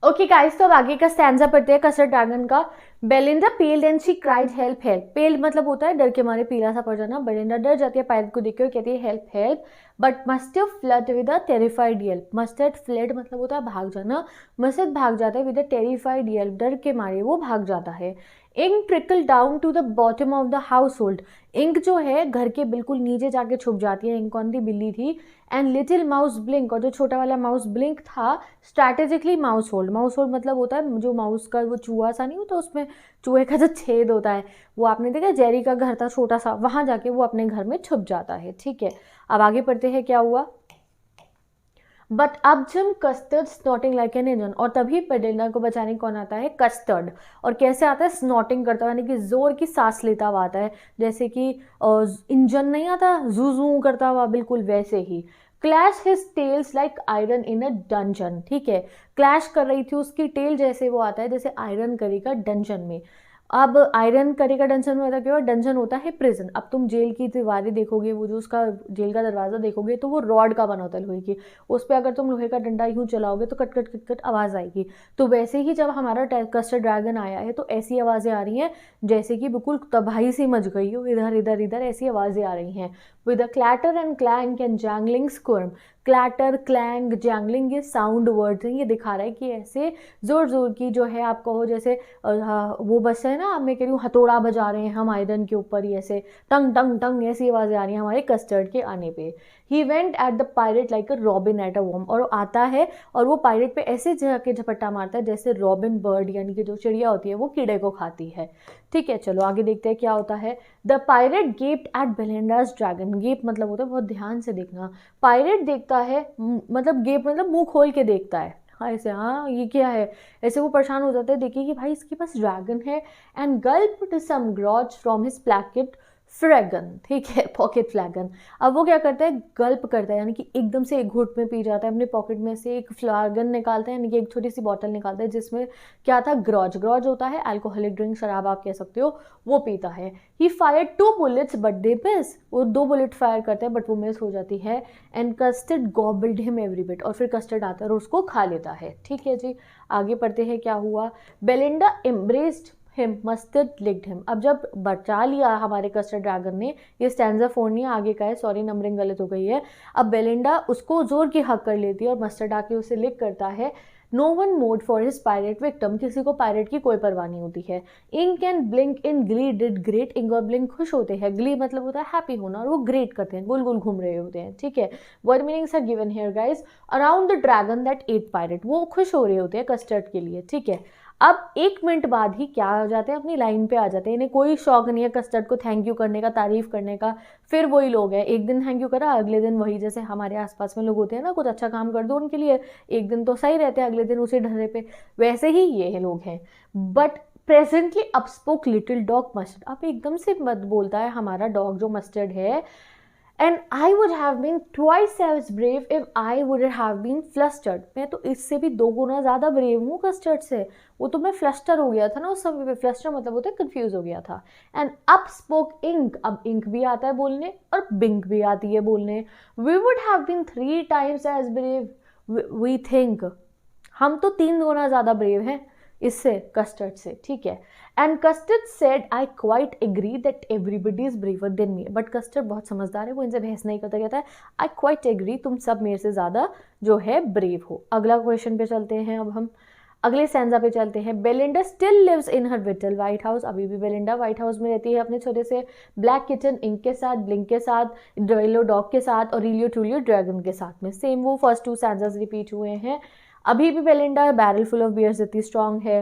ओके गाइस, तो अब आगे का स्टैंजा पढ़ते हैं कस्टर्ड ड्रैगन का। Belinda पेल्ड and she cried help help, पेल्ड मतलब होता है डर के मारे पीला सा पड़ जाना। बेलिंडा डर जाती है पायरेट को देखकर, कहती है help help, but mustard flood with a terrified Yelp, mustard flood मतलब होता है भाग जाना, मस्टर्ड भाग जाता है विद अ टेरिफाइड येल्प, डर के मारे वो भाग जाता है। Ink trickle down to the bottom of the household, Ink जो है घर के बिल्कुल नीचे जाके छुप जाती है। इंक कौन थी, बिल्ली थी। एंड लिटिल माउस ब्लिंक, और जो छोटा वाला माउस ब्लिंक था strategically mouse hold, mouse hold मतलब होता है जो माउस का वो चूहा सा नहीं होता, उसमें चूहे का जो छेद होता है, वो आपने देखा जेरी का घर था छोटा सा, वहां जाके वो अपने घर में छुप जाता है। ठीक है, अब आगे पढ़ते हैं क्या हुआ। बट अब जब custard snorting like an engine, और तभी बेलिंडा को बचाने कौन आता है, कस्टर्ड। और कैसे आता है, स्नॉटिंग करता हुआ, यानी कि जोर की सांस लेता हुआ आता है, जैसे कि इंजन नहीं आता जू जू करता हुआ, बिल्कुल वैसे ही। Clash his tails like iron in a dungeon, ठीक है, क्लैश कर रही थी उसकी टेल, जैसे वो आता है जैसे आयरन करेगा डंजन में। अब आयरन करेगा डंजन में होता क्या, डंजन होता है प्रिजन। अब तुम जेल की दीवारें देखोगे, वो जो उसका जेल का दरवाजा देखोगे तो वो रॉड का बना होता है लोहे की, उस पर अगर तुम लोहे का डंडा यूं चलाओगे तो कट कट कट कट आवाज़ आएगी। तो वैसे ही जब हमारा कस्टर्ड ड्रैगन आया है तो ऐसी आवाज़ें आ रही हैं जैसे कि बिल्कुल तबाही सी मच गई हो, इधर इधर इधर ऐसी आवाज़ें आ रही हैं। With a clatter and clank and jangling squirm, clatter clang jangling ये साउंड वर्ड्स हैं, ये दिखा रहा है कि ऐसे जोर जोर की जो है आप कहो जैसे वो बस है ना, मैं कह रही हूँ हथौड़ा बजा रहे हैं हम आयरन के ऊपर ही, ऐसे टंग टंग टंग ऐसी आवाज़ें आ रही हैं हमारे कस्टर्ड के आने पे। He went at the pirate like a robin at a worm, और आता है और वो पायरेट पे ऐसे जाके झपट्टा मारता है जैसे रॉबिन बर्ड यानी कि जो चिड़िया होती है वो कीड़े को खाती है। ठीक है, चलो आगे देखते हैं क्या होता है। The pirate gaped at Belinda's dragon, gape मतलब होता है बहुत ध्यान से देखना, पायरेट देखता है मतलब गेप मतलब मुंह खोल के देखता है, हाँ ऐसे, हाँ ये क्या है, ऐसे वो परेशान हो जाता है देखिए कि भाई इसके पास ड्रैगन है। And gulped some grog from his pocket flagon, ठीक है, पॉकेट फ्लैगन। अब वो क्या करता है, गल्प करता है यानी कि एकदम से एक घूंट में पी जाता है, अपने पॉकेट में से एक फ्लैगन निकालता है यानी कि एक छोटी सी बॉटल निकालता है जिसमें क्या था, ग्रॉच, ग्रॉच होता है अल्कोहलिक ड्रिंक, शराब आप कह सकते हो, वो पीता है। He fire 2 bullets but they miss, वो 2 बुलेट फायर करता है बट वो मिस हो जाती है। And custard गॉबल्ड him every bit, और फिर कस्टर्ड आता है और उसको खा लेता है। ठीक है जी, आगे पढ़ते हैं क्या हुआ। Belinda embraced him, mustard licked him, अब जब बचा लिया हमारे कस्टर्ड ड्रैगन ने, ये स्टैंजा 4 नहीं आगे का है, सॉरी नंबरिंग गलत हो गई है। अब बेलिंडा उसको जोर की हक कर लेती है और मस्टर्ड आके उसे लिक करता है। No one mourned for his pirate victim, किसी को पायरेट की कोई परवाह नहीं होती है। Ink and Blink in glee did great, Ink और ब्लिंक खुश होते हैं, ग्ली मतलब होता है हैप्पी होना, और वो ग्रेट करते हैं, गोल गोल घूम रहे होते हैं, ठीक है। Word meanings are given here guys. Around the dragon that ate pirate, वो खुश हो रहे होते हैं कस्टर्ड के लिए, ठीक है। अब 1 मिनट बाद ही क्या हो जाते हैं, अपनी लाइन पे आ जाते हैं, इन्हें कोई शौक नहीं है कस्टर्ड को थैंक यू करने का, तारीफ करने का। फिर वही लोग हैं, एक दिन थैंक यू करा, अगले दिन वही, जैसे हमारे आसपास में लोग होते हैं ना, कुछ अच्छा काम कर दो उनके लिए, एक दिन तो सही रहते हैं, अगले दिन उसी ढर्रे पे, वैसे ही ये लोग हैं। But presently up spoke little dog mustard, अब एकदम से मत बोलता है हमारा डॉग जो मस्टर्ड है, and I would have been twice as brave if I would have been flustered, मैं तो इससे भी 2 गुना ज़्यादा ब्रेव हूँ कस्टर्ड से, वो तो मैं फ्लस्टर हो गया था ना उस समय पे, फ्लस्टर मतलब होता है कंफ्यूज हो गया था। एंड अप स्पोक इंक, अब इंक भी आता है बोलने और बिंक भी आती है बोलने। We would have been 3 times as brave we think, हम तो 3 गुना ज़्यादा ब्रेव हैं इससे, कस्टर्ड से, ठीक है। And Custard said I quite agree that everybody is braver than me, but Custard बहुत समझदार है, वो इनसे बहस नहीं करता, कहता है आई क्वाइट एग्री, तुम सब मेरे से ज़्यादा जो है ब्रेव हो। अगला क्वेश्चन पे चलते हैं, अब हम अगले स्टैंजा पे चलते हैं। Belinda still lives in her little white house, अभी भी बेलिंडा व्हाइट हाउस में रहती है अपने छोटे से ब्लैक किचन, इंक के साथ, ब्लिंक के साथ, ड्वेलो डॉग के साथ और रीलियो टूलियो ड्रैगन के साथ में। सेम वो फर्स्ट 2 स्टैंजास रिपीट हुए हैं। अभी भी Belinda barrel full of bears इतनी स्ट्रांग है।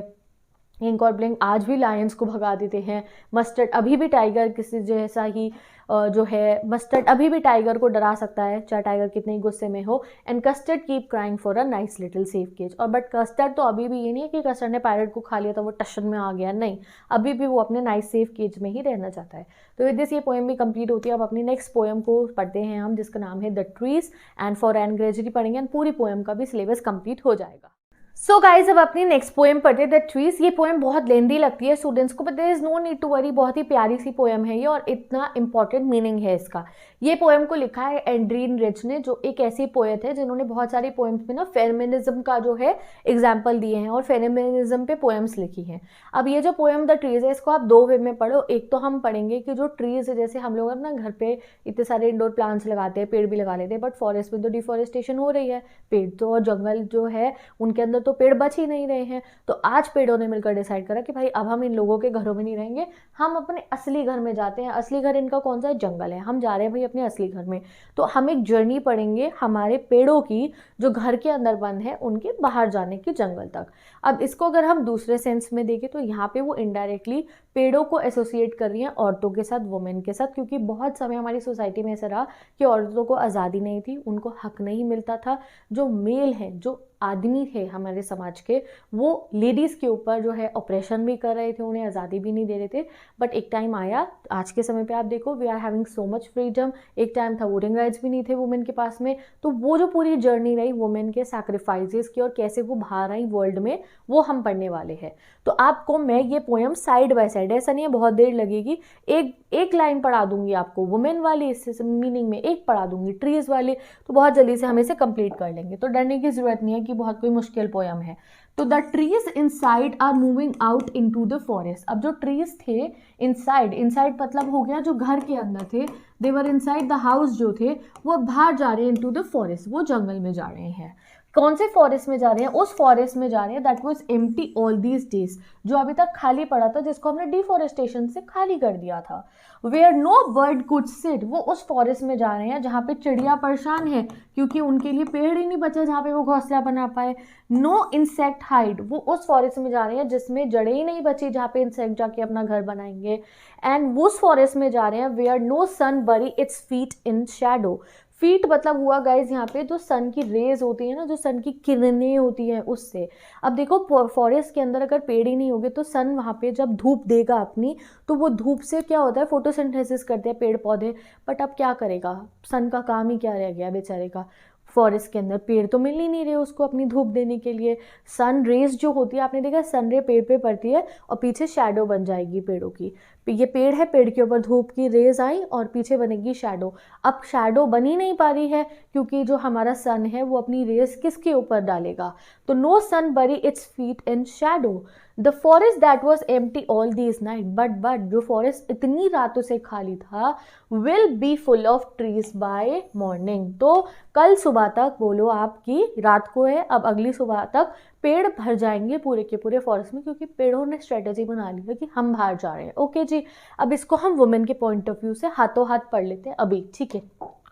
इंक और ब्लिंक आज भी लायंस को भगा देते हैं। मस्टर्ड अभी भी टाइगर किसी जैसा ही जो है, मस्टर्ड अभी भी टाइगर को डरा सकता है, चाहे टाइगर कितने ही गुस्से में हो। And Custard keep crying for a nice little safe cage, और बट कस्टर्ड तो अभी भी ये नहीं है कि कस्टर्ड ने पायरेट को खा लिया तो वो टशन में आ गया, नहीं, अभी भी वो अपने नाइस सेफ केज में ही रहना चाहता है। तो विद दिस ये पोएम भी कंप्लीट होती है। अब अपनी नेक्स्ट पोएम को पढ़ते हैं हम, जिसका नाम है the trees, and for an gradually पढ़ेंगे एंड पूरी पोएम का भी सिलेबस कंप्लीट हो जाएगा। सो गाइज अब अपनी नेक्स्ट पोएम पढ़ते हैं द ट्रीज। ये पोएम बहुत लेंदी लगती है स्टूडेंट्स को, but there is no need to worry, बहुत ही प्यारी सी पोएम है ये और इतना इंपॉर्टेंट मीनिंग है इसका। ये पोएम को लिखा है एंड्रीन रिच ने, जो एक ऐसी पोएट है जिन्होंने बहुत सारी पोएम्स में ना फेमिनिज्म का जो है एग्जाम्पल दिए हैं और फेमिनिज्म पे पोएम्स लिखी हैं। अब ये जो पोएम द ट्रीज है, इसको आप 2 वे में पढ़ो। एक तो हम पढ़ेंगे कि जो ट्रीज है, जैसे हम लोग अपना घर पे इतने सारे इंडोर प्लांट्स लगाते हैं, पेड़ भी लगा लेते हैं, बट फॉरेस्ट में तो डिफॉरेस्टेशन हो रही है, पेड़ तो और जंगल जो है उनके अंदर तो पेड़ बच ही नहीं रहे हैं। तो आज पेड़ों ने मिलकर डिसाइड करा कि भाई अब हम इन लोगों के घरों में नहीं रहेंगे, हम अपने असली घर में जाते हैं। असली घर इनका कौन सा है? जंगल है। हम जा रहे हैं भाई अपने असली घर में। तो हम एक जर्नी पढ़ेंगे हमारे पेड़ों की, जो घर के अंदर बंद है उनके बाहर जाने की, जंगल तक। अब इसको अगर हम दूसरे सेंस में देखें तो यहाँ पे वो इनडायरेक्टली पेड़ों को एसोसिएट कर रही हैं औरतों के साथ, वुमेन के साथ, क्योंकि बहुत समय हमारी सोसाइटी में ऐसा रहा कि औरतों को आज़ादी नहीं थी, उनको हक नहीं मिलता था। जो मेल है, जो आदमी थे हमारे समाज के, वो लेडीज़ के ऊपर जो है ऑपरेशन भी कर रहे थे, उन्हें आज़ादी भी नहीं दे रहे थे। बट एक टाइम आया, आज के समय पे आप देखो we are having so much freedom. एक टाइम था वोटिंग राइट्स भी नहीं थे वुमेन के पास में। तो वो जो पूरी जर्नी रही वुमेन के सैक्रिफाइसेस की और कैसे वो बाहर आई वर्ल्ड में, वो हम पढ़ने वाले हैं। तो आपको मैं ये पोएम साइड बाय साइड, ऐसा नहीं है बहुत देर लगेगी, एक लाइन पढ़ा दूंगी आपको वुमेन वाली, इससे मीनिंग में एक पढ़ा दूंगी ट्रीज वाली, तो बहुत जल्दी से हम इसे कंप्लीट कर लेंगे। तो डरने की जरूरत नहीं है कि बहुत कोई मुश्किल पोएम है। तो the trees inside are moving out into the forest. अब जो ट्रीज थे इनसाइड, इनसाइड मतलब हो गया जो घर के अंदर थे, दे वर इनसाइड द हाउस, जो थे वो बाहर जा रहे हैं इनटू द फॉरेस्ट, वो जंगल में जा रहे हैं। कौन से फॉरेस्ट में जा रहे हैं? उस फॉरेस्ट में जा रहे हैं that was empty all these days, जो अभी तक खाली पड़ा था, जिसको हमने डिफॉरेस्टेशन से खाली कर दिया था। Where no bird could sit, वो उस फॉरेस्ट में जा रहे हैं जहाँ पे चिड़िया परेशान है क्योंकि उनके लिए पेड़ ही नहीं बचे जहाँ पे वो घोंसला बना पाए। नो इंसेक्ट हाइड, वो उस फॉरेस्ट में जा रहे हैं जिसमें जड़ें ही नहीं बची जहाँ पे इंसेक्ट जाके अपना घर बनाएंगे। एंड उस फॉरेस्ट में जा रहे हैं where no sun bury its feet in shadow. Feet मतलब हुआ गाइज यहाँ पे जो सन की रेज होती है ना, जो सन की किरणें होती हैं उससे। अब देखो फॉरेस्ट के अंदर अगर पेड़ ही नहीं होगे तो सन वहाँ पे जब धूप देगा अपनी, तो वो धूप से क्या होता है, फोटोसिंथेसिस करते हैं पेड़ पौधे। बट अब क्या करेगा, सन का काम ही क्या रह गया बेचारे का, फॉरेस्ट के अंदर पेड़ तो मिल ही नहीं रहे उसको अपनी धूप देने के लिए। सन रेज जो होती है, आपने देखा सन रे पेड़ पे पड़ती है और पीछे शैडो बन जाएगी पेड़ों की। ये पेड़ है, पेड़ के ऊपर धूप की रेज आई और पीछे बनेगी शैडो। अब शैडो बन ही नहीं पा रही है क्योंकि जो हमारा सन है वो अपनी रेज किसके ऊपर डालेगा? तो no sun bury its feet in shadow. The forest that was empty all these night, but जो फॉरेस्ट इतनी रातों से खाली था, will be full of trees by morning. तो कल सुबह तक, बोलो आपकी रात को है, अब अगली सुबह तक पेड़ भर जाएंगे पूरे के पूरे फॉरेस्ट में, क्योंकि पेड़ों ने स्ट्रेटेजी बना ली है कि हम बाहर जा रहे हैं। ओके जी, अब इसको हम वुमेन के पॉइंट ऑफ व्यू से हाथों हाथ पढ़ लेते हैं अभी, ठीक है।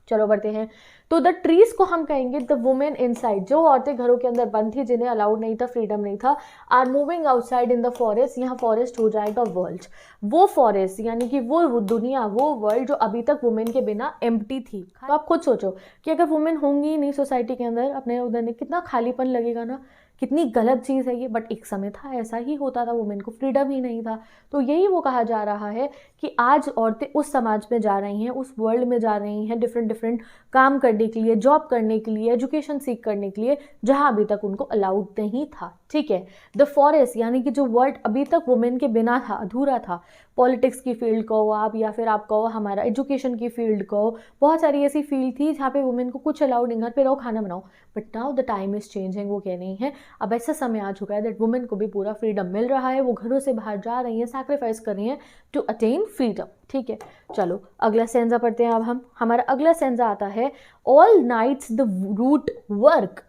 चलो बढ़ते हैं। तो द ट्रीज को हम कहेंगे द वुमेन इनसाइड, जो औरतें घरों के अंदर बंद थी, जिन्हें अलाउड नहीं था, फ्रीडम नहीं था, are moving outside in the forest, यहाँ फॉरेस्ट हो जाएगा वर्ल्ड। वो फॉरेस्ट यानी कि वो दुनिया, वो वर्ल्ड जो अभी तक वुमेन के बिना एम्प्टी थी। तो आप खुद सोचो कि अगर वुमेन होंगी ही नहीं सोसाइटी के अंदर, अपने उधर कितना खालीपन लगेगा ना, कितनी गलत चीज़ है ये। बट एक समय था ऐसा ही होता था, वुमेन को फ्रीडम ही नहीं था। तो यही वो कहा जा रहा है कि आज औरतें उस समाज में जा रही हैं, उस वर्ल्ड में जा रही हैं, डिफरेंट डिफरेंट काम करने के लिए, जॉब करने के लिए, एजुकेशन सीख करने के लिए, जहां अभी तक उनको अलाउड नहीं था, ठीक है। द फॉरेस्ट यानी कि जो वर्ल्ड अभी तक वुमेन के बिना था, अधूरा था, पॉलिटिक्स की फील्ड कहो आप, या फिर आप कहो हमारा एजुकेशन की फील्ड कहो, बहुत सारी ऐसी फील्ड थी जहाँ पे वुमेन को कुछ अलाउड नहीं, घर पे रहो खाना बनाओ। But now the time is changing, वो कह रही हैं अब ऐसा समय आ चुका है दैट वुमेन को भी पूरा फ्रीडम मिल रहा है, वो घरों से बाहर जा रही हैं, सैक्रिफाइस कर रही हैं टू अटेन फ्रीडम, ठीक है। चलो अगला सेंजा पढ़ते हैं अब हम। हमारा अगला सेंजा आता है all nights the root work.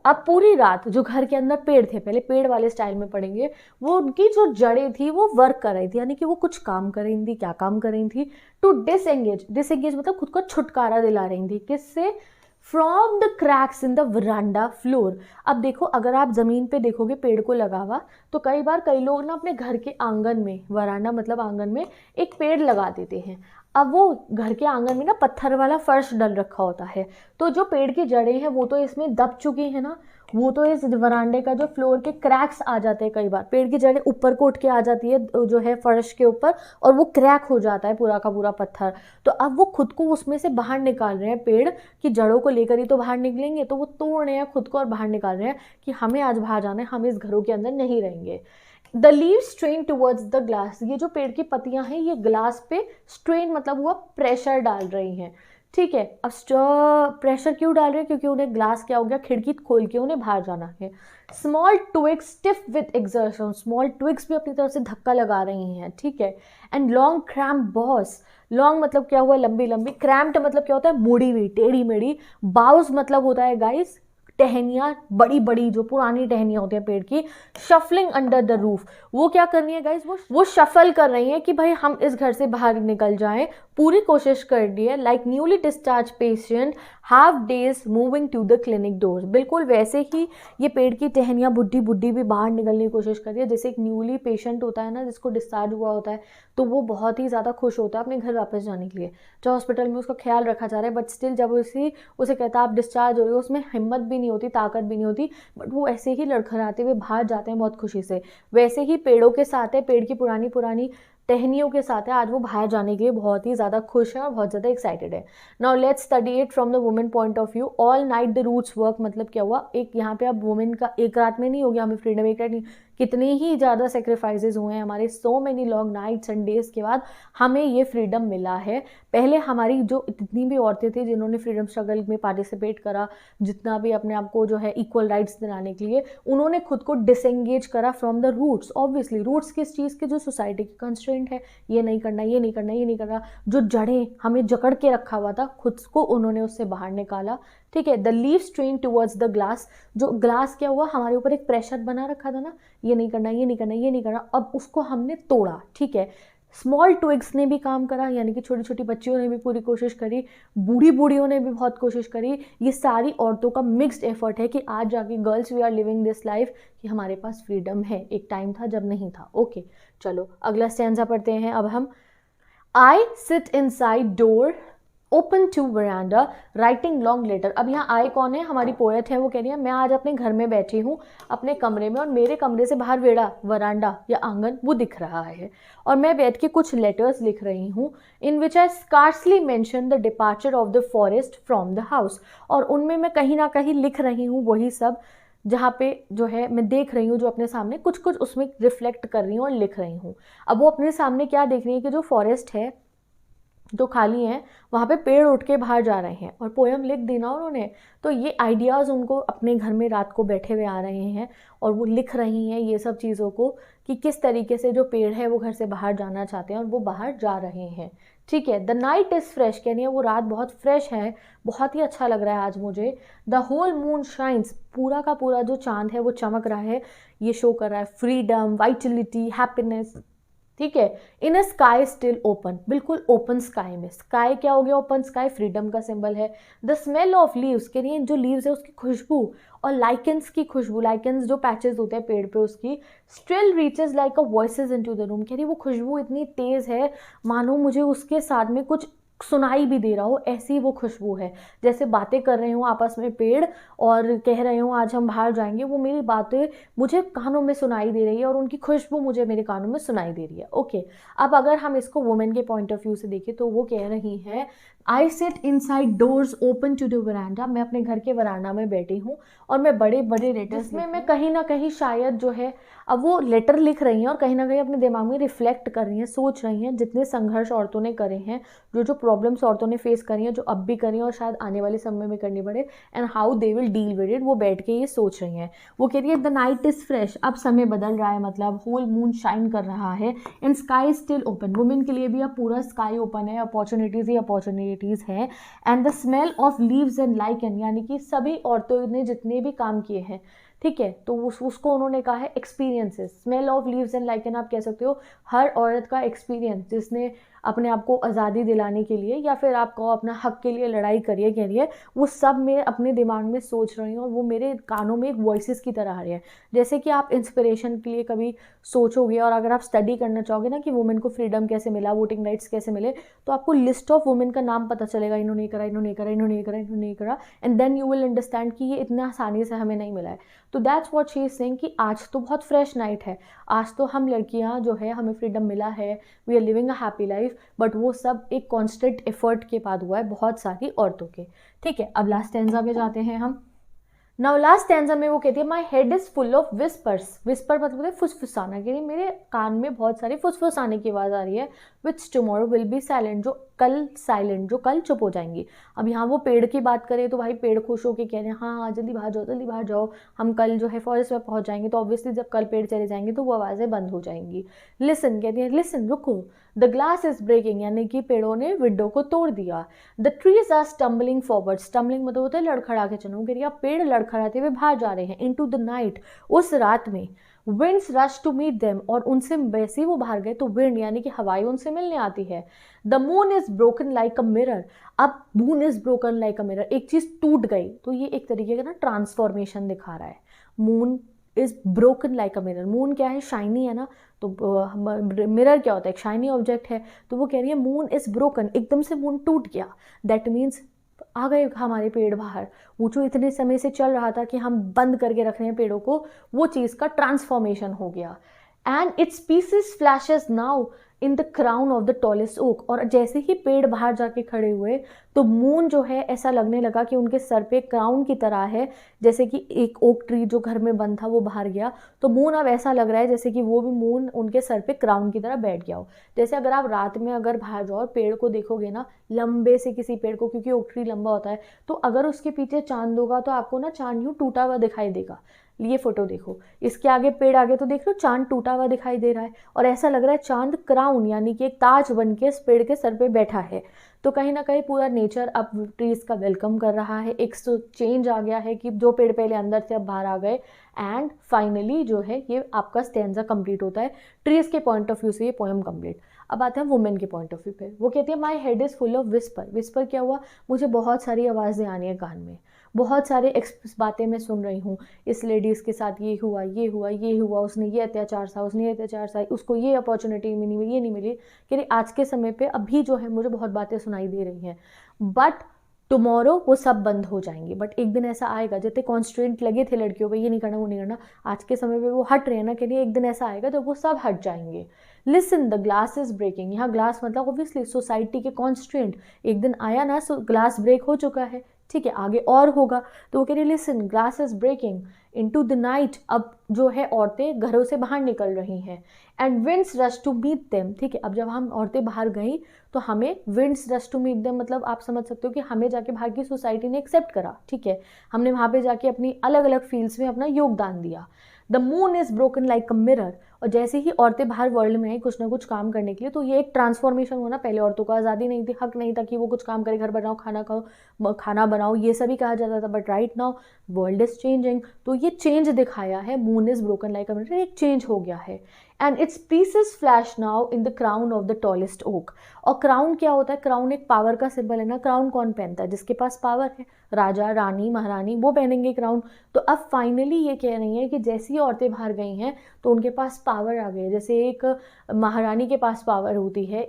अब पूरी रात जो घर के अंदर पेड़ थे, पहले पेड़ वाले स्टाइल में पढ़ेंगे, वो उनकी जो जड़ें थी वो वर्क कर रही थी, यानी कि वो कुछ काम कर रही थी। क्या काम कर रही थी? टू डिसएंगेज, डिसएंगेज मतलब खुद को छुटकारा दिला रही थी। किससे? From the cracks in the veranda floor. अब देखो, अगर आप ज़मीन पे देखोगे पेड़ को लगा हुआ, तो कई बार कई लोग ना अपने घर के आंगन में, वरांडा मतलब आंगन में, एक पेड़ लगा देते हैं। अब वो घर के आंगन में ना पत्थर वाला फर्श डल रखा होता है, तो जो पेड़ की जड़ें हैं वो तो इसमें दब चुकी हैं ना, वो तो इस वरांडे का जो फ्लोर के क्रैक्स आ जाते हैं, कई बार पेड़ की जड़ें ऊपर को उठ के आ जाती है जो है फर्श के ऊपर, और वो क्रैक हो जाता है पूरा का पूरा पत्थर। तो अब वो खुद को उसमें से बाहर निकाल रहे हैं, पेड़ की जड़ों को लेकर ही तो बाहर निकलेंगे, तो वो तोड़ रहे हैं खुद को और बाहर निकाल रहे हैं कि हमें आज बाहर जाना है, हम इस घरों के अंदर नहीं रहेंगे। The leave strain towards the glass, ये जो पेड़ की पत्तियां हैं ये ग्लास पे स्ट्रेन मतलब हुआ प्रेशर डाल रही हैं, ठीक है। अब प्रेशर क्यों डाल रहे हैं? क्योंकि उन्हें ग्लास क्या हो गया, खिड़की खोल के उन्हें बाहर जाना है। Small twigs stiff with exertion, small twigs भी अपनी तरफ से धक्का लगा रही हैं, ठीक है। And long cramp boss, long मतलब क्या हुआ, लंबी लंबी, क्रैम्प्ड मतलब क्या होता है, मुड़ी हुई, टेढ़ी मेढ़ी। बाउस मतलब होता है गाइस टहनियाँ, बड़ी बड़ी जो पुरानी टहनियाँ होती हैं पेड़ की। शफलिंग अंडर द रूफ, वो क्या कर रही है गाइस, वो शफल कर रही है कि भाई हम इस घर से बाहर निकल जाएं, पूरी कोशिश कर रही है। Like newly discharge patient half days moving to the clinic doors, बिल्कुल वैसे ही ये पेड़ की टहनियाँ बुड्ढी बुड्ढी भी बाहर निकलने की कोशिश कर रही है। जैसे एक न्यूली पेशेंट होता है ना, जिसको डिस्चार्ज हुआ होता है, तो वो बहुत ही ज़्यादा खुश होता है अपने घर वापस जाने के लिए, जो हॉस्पिटल में उसका ख्याल रखा जा रहा है, बट स्टिल जब उसे कहता है आप डिस्चार्ज हो रहे हो, उसमें हिम्मत भी नहीं होती, ताकत भी नहीं होती, बट वो ऐसे ही लड़खड़ाते हुए बाहर जाते हैं बहुत खुशी से। वैसे ही पेड़ों के साथ है, पेड़ की पुरानी पुरानी टहनियों के साथ है, आज वो बाहर जाने के लिए बहुत ही ज़्यादा खुश है और बहुत ज़्यादा एक्साइटेड है। Now let's study it from the women point of view. All night the roots work मतलब क्या हुआ, एक यहाँ पे अब वुमेन का एक रात में नहीं हो गया हमें फ्रीडम, एक रात नहीं, कितने ही ज़्यादा सेक्रीफाइसेस हुए हैं हमारे, so many long nights and days के बाद हमें ये फ्रीडम मिला है। पहले हमारी जो जितनी भी औरतें थी जिन्होंने फ्रीडम स्ट्रगल में पार्टिसिपेट करा, जितना भी अपने आप को जो है इक्वल राइट्स दिलाने के लिए, उन्होंने खुद को डिसएंगेज करा from the roots. Obviously roots किस चीज़ के, जो सोसाइटी की कंस्ट्रेंट है, ये नहीं करना, ये नहीं करना, ये नहीं करना, जो जड़ें हमें जकड़ के रखा हुआ था, खुद को उन्होंने उससे बाहर निकाला, ठीक है। The leave strain towards the glass, जो ग्लास क्या हुआ, हमारे ऊपर एक प्रेशर बना रखा था ना, ये नहीं करना, ये नहीं करना, ये नहीं करना, अब उसको हमने तोड़ा, ठीक है। स्मॉल ट्विग्स ने भी काम करा, यानी कि छोटी छोटी बच्चियों ने भी पूरी कोशिश करी, बूढ़ी बूढ़ियों ने भी बहुत कोशिश करी। ये सारी औरतों का मिक्स्ड एफर्ट है कि आज जाके girls we are living this life, कि हमारे पास फ्रीडम है। एक टाइम था जब नहीं था। ओके चलो अगला स्टैंजा पढ़ते हैं अब हम। I sit inside door open to veranda writing long letter. अब यहाँ आई कौन है, हमारी पोएट है, वो कह रही है मैं आज अपने घर में बैठी हूँ अपने कमरे में, और मेरे कमरे से बाहर वरांडा या आंगन वो दिख रहा है, और मैं बैठ के कुछ लेटर्स लिख रही हूँ, in which I scarcely mention the departure of the forest from the house. और उनमें मैं कहीं ना कहीं लिख रही हूँ वही सब जहाँ पे जो है मैं देख रही हूँ, जो अपने सामने कुछ कुछ उसमें रिफ्लेक्ट कर रही हूँ और लिख रही हूँ। अब वो अपने सामने क्या देख रही है कि जो फॉरेस्ट है जो खाली हैं वहाँ पे पेड़ उठ के बाहर जा रहे हैं और पोयम लिख दी ना उन्होंने, तो ये आइडियाज़ उनको अपने घर में रात को बैठे हुए आ रहे हैं और वो लिख रही हैं ये सब चीज़ों को कि किस तरीके से जो पेड़ है वो घर से बाहर जाना चाहते हैं और वो बाहर जा रहे हैं। ठीक है, द नाइट इज़ फ्रेश, कह रही है वो रात बहुत फ्रेश है, बहुत ही अच्छा लग रहा है आज मुझे। द होल मून शाइन्स, पूरा का पूरा जो चांद है वो चमक रहा है, ये शो कर रहा है फ्रीडम, वाइटलिटी, हैप्पीनेस। ठीक है, in a sky still open, बिल्कुल ओपन स्काई में। स्काई क्या हो गया? ओपन स्काई, फ्रीडम का सिंबल है। द स्मेल ऑफ लीव्स, के लिए जो लीव्स है उसकी खुशबू और लाइकेंस की खुशबू, लाइकेंस जो पैचेस होते हैं पेड़ पे उसकी, still reaches like a voices into the room, कह रही वो खुशबू इतनी तेज़ है मानो मुझे उसके साथ में कुछ सुनाई भी दे रहा हो, ऐसी वो खुशबू है। जैसे बातें कर रहे हो आपस में पेड़ और कह रहे हो आज हम बाहर जाएंगे, वो मेरी बातें मुझे कानों में सुनाई दे रही है और उनकी खुशबू मुझे मेरे कानों में सुनाई दे रही है। ओके, अब अगर हम इसको वुमेन के पॉइंट ऑफ व्यू से देखें तो वो कह रही है I sit inside doors open to the veranda, मैं अपने घर के वरांडा में बैठी हूँ और मैं बड़े बड़े लेटर्स में मैं कहीं ना कहीं शायद जो है, अब वो लेटर लिख रही हैं और कहीं ना कहीं अपने दिमाग में रिफ्लेक्ट कर रही हैं, सोच रही हैं जितने संघर्ष औरतों ने करे हैं, जो जो प्रॉब्लम्स औरतों ने फेस करी हैं, जो अब भी करी हैं और शायद आने वाले समय में करनी पड़े, and how they will deal with it, वो बैठ के ये सोच रही हैं। वो कह रही है द नाइट इज़ फ्रेश, अब समय बदल रहा है, मतलब होल मून शाइन कर रहा है, and sky still open, women के लिए भी अब पूरा स्काई ओपन है, अपॉर्चुनिटीज़ ही अपॉर्चुनिटीज़ हैं। And the smell of leaves and lichen, यानी कि सभी औरतों ने जितने भी काम किए हैं, ठीक है, तो उसको उन्होंने कहा है experiences. Smell of leaves and lichen आप कह सकते हो हर औरत का एक्सपीरियंस जिसने अपने आप को आज़ादी दिलाने के लिए या फिर आपको अपना हक के लिए लड़ाई करिए कह रही है, वो सब मैं अपने दिमाग में सोच रही हूँ और वो मेरे कानों में एक वॉइसेस की तरह आ रही है। जैसे कि आप इंस्पिरेशन के लिए कभी सोचोगे और अगर आप स्टडी करना चाहोगे ना कि वुमेन को फ्रीडम कैसे मिला, वोटिंग राइट्स कैसे मिले, तो आपको लिस्ट ऑफ वुमेन का नाम पता चलेगा, इन्होंने करा, इन्होंने करा, इन्होंने करा, इन्होंने करा, and then you will understand कि ये इतना आसानी से हमें नहीं मिला है। तो that's what she is saying कि आज तो बहुत फ्रेश नाइट है, आज तो हम लड़कियां जो है हमें फ्रीडम मिला है, we are living a happy life, but वो सब एक कॉन्स्टेंट एफर्ट के बाद हुआ है बहुत सारी औरतों के। ठीक है, अब लास्ट स्टैंजा पे जाते हैं हम। नाउ लास्ट स्टैंजा में वो कहती है my head is full of whispers, whisper मतलब है फुसफुसाना, कि मेरे कान में बहुत सारी फुसफुसाने की आवाज़ आ रही है, विच टुमारो विल बी साइलेंट, जो कल साइलेंट, जो कल चुप हो जाएंगी। अब यहाँ वो पेड़ की बात करें तो भाई पेड़ खुश होकर कह रहे हैं हाँ हाँ जल्दी बाहर जाओ, जल्दी बाहर जाओ, हम कल जो है फॉरेस्ट में पहुँच जाएंगे। तो ऑब्वियसली जब कल पेड़ चले जाएंगे तो वो आवाज़ें बंद हो जाएंगी। लिसन कहती है, लिसन रुको, द ग्लास इज ब्रेकिंग, यानी कि पेड़ों ने विंडो को तोड़ दिया। The trees are stumbling forward, stumbling मतलब होता है लड़खड़ा के चलना, कह रही है पेड़ लड़खड़ाते हुए बाहर जा रहे हैं, इनटू द नाइट, उस रात में। Winds rush to meet them, और उनसे वैसे ही वो बाहर गए तो विंड यानी कि हवाएं उनसे मिलने आती है। The moon is broken like a mirror, अब moon is broken like a mirror, एक चीज टूट गई तो ये एक तरीके का ना ट्रांसफॉर्मेशन दिखा रहा है। Moon is broken like a mirror, moon क्या है, शाइनी है ना, तो मिरर क्या होता है, एक शाइनी ऑब्जेक्ट है, तो वो कह रही है मून इज ब्रोकन, एकदम से मून टूट गया, दैट मीन्स आ गए हमारे पेड़ बाहर, वो जो इतने समय से चल रहा था कि हम बंद करके रख रहे हैं पेड़ों को, वो चीज़ का ट्रांसफॉर्मेशन हो गया। And its pieces flashes now in the crown of the tallest oak, और जैसे ही पेड़ बाहर जाके खड़े हुए तो मून जो है ऐसा लगने लगा कि उनके सर पे क्राउन की तरह है, जैसे कि एक ओक ट्री जो घर में बंद था वो बाहर गया, तो मून अब ऐसा लग रहा है जैसे कि वो भी मून उनके सर पे क्राउन की तरह बैठ गया हो। जैसे अगर आप रात में अगर बाहर जाओ और पेड़ को देखोगे ना, लंबे से किसी पेड़ को, क्योंकि ओक ट्री लंबा होता है, तो अगर उसके पीछे चांद होगा तो आपको ना चांद यूँ टूटा हुआ दिखाई देगा। ये फोटो देखो, इसके आगे पेड़ आगे तो देख लो चांद टूटा हुआ दिखाई दे रहा है, और ऐसा लग रहा है चांद क्राउन यानी कि एक ताज बन के इस पेड़ के सर पे बैठा है। तो कहीं ना कहीं पूरा नेचर अब ट्रीज का वेलकम कर रहा है, एक चेंज आ गया है कि जो पेड़ पहले अंदर से अब बाहर आ गए। एंड फाइनली जो है ये आपका स्टैंजा कंप्लीट होता है, ट्रीज के पॉइंट ऑफ व्यू से ये पोएम कंप्लीट। अब आते हैं वुमेन के पॉइंट ऑफ व्यू पे, वो कहती है my head is full of whisper, whisper क्या हुआ, मुझे बहुत सारी आवाज़ें आनी है कान में, बहुत सारे बातें मैं सुन रही हूँ, इस लेडीज़ के साथ ये हुआ, ये हुआ, ये हुआ, उसने ये अत्याचार सा, उसने ये अत्याचार सा, उसको ये अपॉर्चुनिटी नहीं मिली, ये नहीं मिली, कि आज के समय पे अभी जो है मुझे बहुत बातें सुनाई दे रही हैं, बट टुमारो वो सब बंद हो जाएंगे। बट एक दिन ऐसा आएगा, जितने कॉन्स्ट्रेंट लगे थे लड़कियों पे, ये नहीं करना वो नहीं करना, आज के समय पे वो हट रहे हैं ना, के लिए एक दिन ऐसा आएगा जब वो सब हट जाएंगे। Listen the glass is breaking, यहाँ ग्लास मतलब ऑब्वियसली सोसाइटी के कॉन्स्ट्रेंट, एक दिन आया ना, ग्लास ब्रेक हो चुका है, ठीक है, आगे और होगा। तो वो कह रही listen glass is breaking into the night, अब जो है औरतें घरों से बाहर निकल रही हैं, and winds rush to meet them, ठीक है। अब जब हम औरतें बाहर गई तो हमें winds rush to meet them मतलब आप समझ सकते हो कि हमें जाके बाहर की सोसाइटी ने एक्सेप्ट करा, ठीक है। हमने वहाँ पे जाके अपनी अलग अलग फील्ड्स में अपना योगदान दिया। The moon is broken like a mirror, और जैसे ही औरतें बाहर वर्ल्ड में आई कुछ ना कुछ काम करने के लिए, तो ये एक ट्रांसफॉर्मेशन हुआ ना। पहले औरतों को आज़ादी नहीं थी, हक नहीं था कि वो कुछ काम करे, घर बनाओ, खाना खाओ, खाना बनाओ, ये सभी कहा जाता था। But right now world is changing, तो ये चेंज दिखाया है। Moon is broken like a mirror, एक चेंज हो गया है। And its pieces flash now in the crown of the tallest oak. और क्राउन क्या होता है? क्राउन एक पावर का सिंबल है ना। क्राउन कौन पहनता है? जिसके पास पावर है, राजा, रानी, महारानी, वो पहनेंगे क्राउन। तो अब फाइनली ये कह रही है कि जैसी औरतें बाहर गई हैं तो उनके पास पावर आ गई है। जैसे एक महारानी के पास पावर होती है,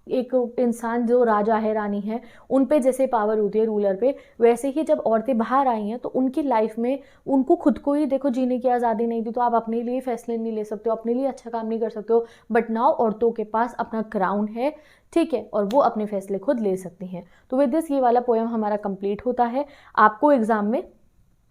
एक इंसान जो राजा है, रानी है, उन पे जैसे पावर होती है रूलर पे, वैसे ही जब औरतें बाहर आई हैं तो उनकी लाइफ में उनको खुद को ही देखो जीने की आज़ादी नहीं थी, तो आप अपने लिए फैसले नहीं ले सकते हो, अपने लिए अच्छा काम नहीं कर सकते हो। बट नाउ औरतों के पास अपना क्राउन है, ठीक है, और वो अपने फैसले खुद ले सकती हैं। तो विद दिस ये वाला पोएम हमारा कंप्लीट होता है। आपको एग्जाम में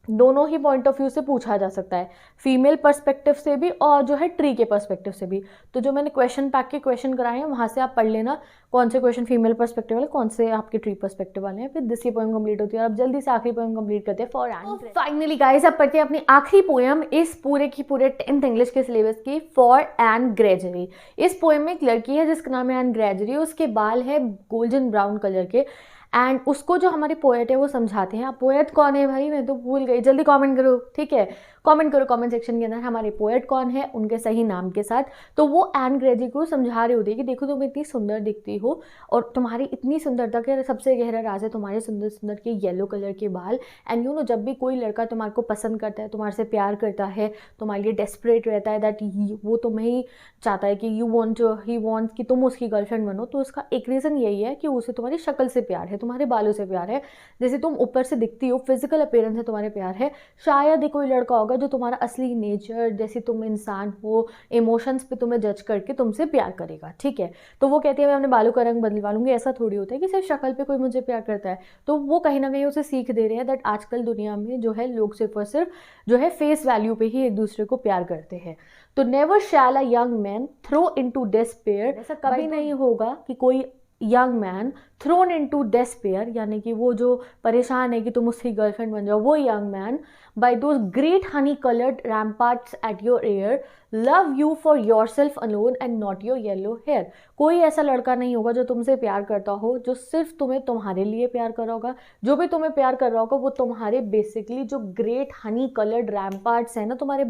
दोनों ही पॉइंट ऑफ व्यू से पूछा जा सकता है, फीमेल पर्सपेक्टिव से भी और जो है ट्री के पर्सपेक्टिव से भी। तो जो मैंने क्वेश्चन पैक के क्वेश्चन कराए हैं वहाँ से आप पढ़ लेना कौन से क्वेश्चन फीमेल पर्सपेक्टिव वाले, कौन से आपके ट्री पर्सपेक्टिव वाले हैं। फिर दिस ये पोएम कंप्लीट होती है और अब जल्दी से आखिरी पोएम कंप्लीट करते हैं फॉर एंड। फाइनली गाइस अब पढ़ते हैं अपनी आखिरी पोएम इस पूरे की पूरे 10th इंग्लिश के सिलेबस की, फॉर एन ग्रेजरी। इस पोएम में एक लड़की है जिसका नाम है एन ग्रेजरी, उसके बाल है गोल्डन ब्राउन कलर के, एंड उसको जो हमारे पोएट है वो समझाते हैं। अब पोएट कौन है भाई, मैं तो भूल गई, जल्दी कमेंट करो, ठीक है, कमेंट करो कमेंट सेक्शन के अंदर हमारे पोएट कौन है उनके सही नाम के साथ। तो वो एन ग्रेजी को समझा रही होती है कि देखो तुम इतनी सुंदर दिखती हो और तुम्हारी इतनी सुंदरता के सबसे गहरा राज है तुम्हारे सुंदर सुंदर के येलो कलर के बाल। एंड यू नो जब भी कोई लड़का तुम्हारे को पसंद करता है, तुम्हारे से प्यार करता है, तुम्हारे लिए डेस्परेट रहता है, दैट वो तुम्हें ही चाहता है कि ही वॉन्ट कि तुम उसकी गर्लफ्रेंड बनो, तो उसका एक रीज़न यही है कि उसे तुम्हारी शक्ल से प्यार है, तुम्हारे बालों से प्यार है, जैसे तुम ऊपर से दिखती हो, फिजिकल अपीयरेंस से तुम्हारे प्यार है। शायद ही कोई लड़का होगा जो तुम्हारा असली नेचर, जैसे तुम इंसान हो, इमोशंस पे तुम्हें जज करके तुमसे प्यार करेगा, ठीक है। तो वो कहती है मैं अपने बालों का रंग बदलवा लूंगी। ऐसा थोड़ी होता है कि सिर्फ शक्ल पे कोई मुझे प्यार करता है। तो वो कहीं ना कहीं उसे सीख दे रहे हैं दैट आजकल दुनिया में जो है लोग सिर्फ और सिर्फ जो है फेस वैल्यू पे ही एक दूसरे को प्यार करते हैं। तो never shall a young man throw into despair, ऐसा कभी नहीं होगा कि कोई young man thrown into despair, यानी कि वो जो परेशान है कि तुम उसकी गर्लफ्रेंड बन जाओ, वो young man by those great honey coloured ramparts at your ear love you for yourself alone and not your yellow hair. कोई ऐसा लड़का नहीं होगा जो तुमसे प्यार करता हो जो सिर्फ तुम्हें तुम्हारे लिए प्यार कर रहा होगा। जो भी तुम्हें प्यार कर रहा होगा वो तुम्हारे बेसिकली जो ग्रेट हनी कलर्ड रैम्पार्ट्स है ना तुम्हारे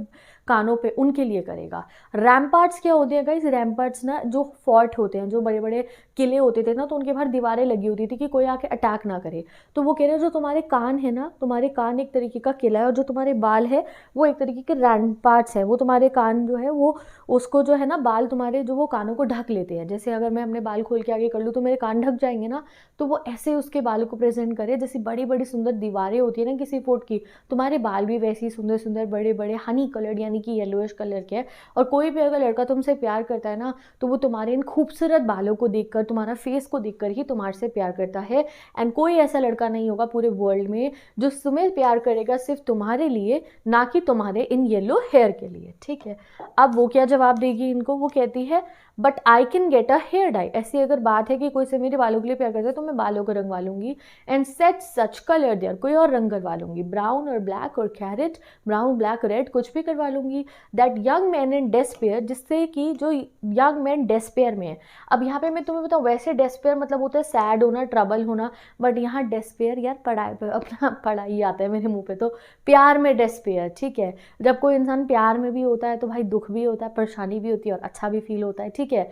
कानों पे, उनके लिए करेगा। रैम्पार्ट्स क्या होते हैं गाइस? रैम्पार्ट्स ना जो फोर्ट होते हैं, जो बड़े बड़े किले होते थे ना, तो उनके बाहर दीवारें लगी होती थी कि कोई आके अटैक ना करे। तो वो कह रहे हैं जो तुम्हारे कान है ना, तुम्हारे कान एक तरीके का किला है, और जो तुम्हारे बाल है वो एक तरीके के रैम्पार्ट्स है। वो तुम्हारे कान जो है वो उसको जो है ना बाल तुम्हारे जो वो कानों को ढक लेते हैं। जैसे अगर मैं अपने बाल खोल के आगे कर लूँ तो मेरे कान ढक जाएंगे ना, तो वो ऐसे उसके बालों को प्रेजेंट करे जैसे बड़ी बड़ी सुंदर दीवारें होती है ना किसी फोर्ट की, तुम्हारे बाल भी वैसे ही सुंदर सुंदर बड़े बड़े हनी कलर्ड यानी कि येलोइश कलर के है। और कोई भी अगर लड़का तुमसे प्यार करता है ना तो वो तुम्हारे इन खूबसूरत बालों को देखकर, तुम्हारा फेस को देखकर ही तुम्हारे से प्यार करता है। एंड कोई ऐसा लड़का नहीं होगा पूरे वर्ल्ड में जो तुम्हें प्यार करेगा सिर्फ तुम्हारे लिए, ना कि तुम्हारे इन येलो हेयर के लिए, ठीक है। अब वो क्या जवाब देगी इनको? वो कहती है but I can get a hair dye. ऐसी अगर बात है कि कोई से मेरे बालों के लिए प्यार करता है तो मैं बालों को रंगवा लूंगी। And set such colour there, कोई और रंग करवा लूंगी, ब्राउन और ब्लैक और कैरेट, ब्राउन ब्लैक रेड कुछ भी करवा लूंगी। That young man in despair, जिससे कि जो यंग मैन डेस्पेयर में है। अब यहाँ पे मैं तुम्हें बताऊँ, वैसे डेस्पेयर मतलब होता है सैड होना, ट्रबल होना, बट यहाँ डेस्पेयर यार अपना पढ़ाई आता है मेरे मुंह पे, तो प्यार में डेस्पेयर, ठीक है। जब कोई इंसान प्यार में भी होता है तो भाई दुख भी होता है, परेशानी भी होती है और अच्छा भी फील होता है, ठीक है।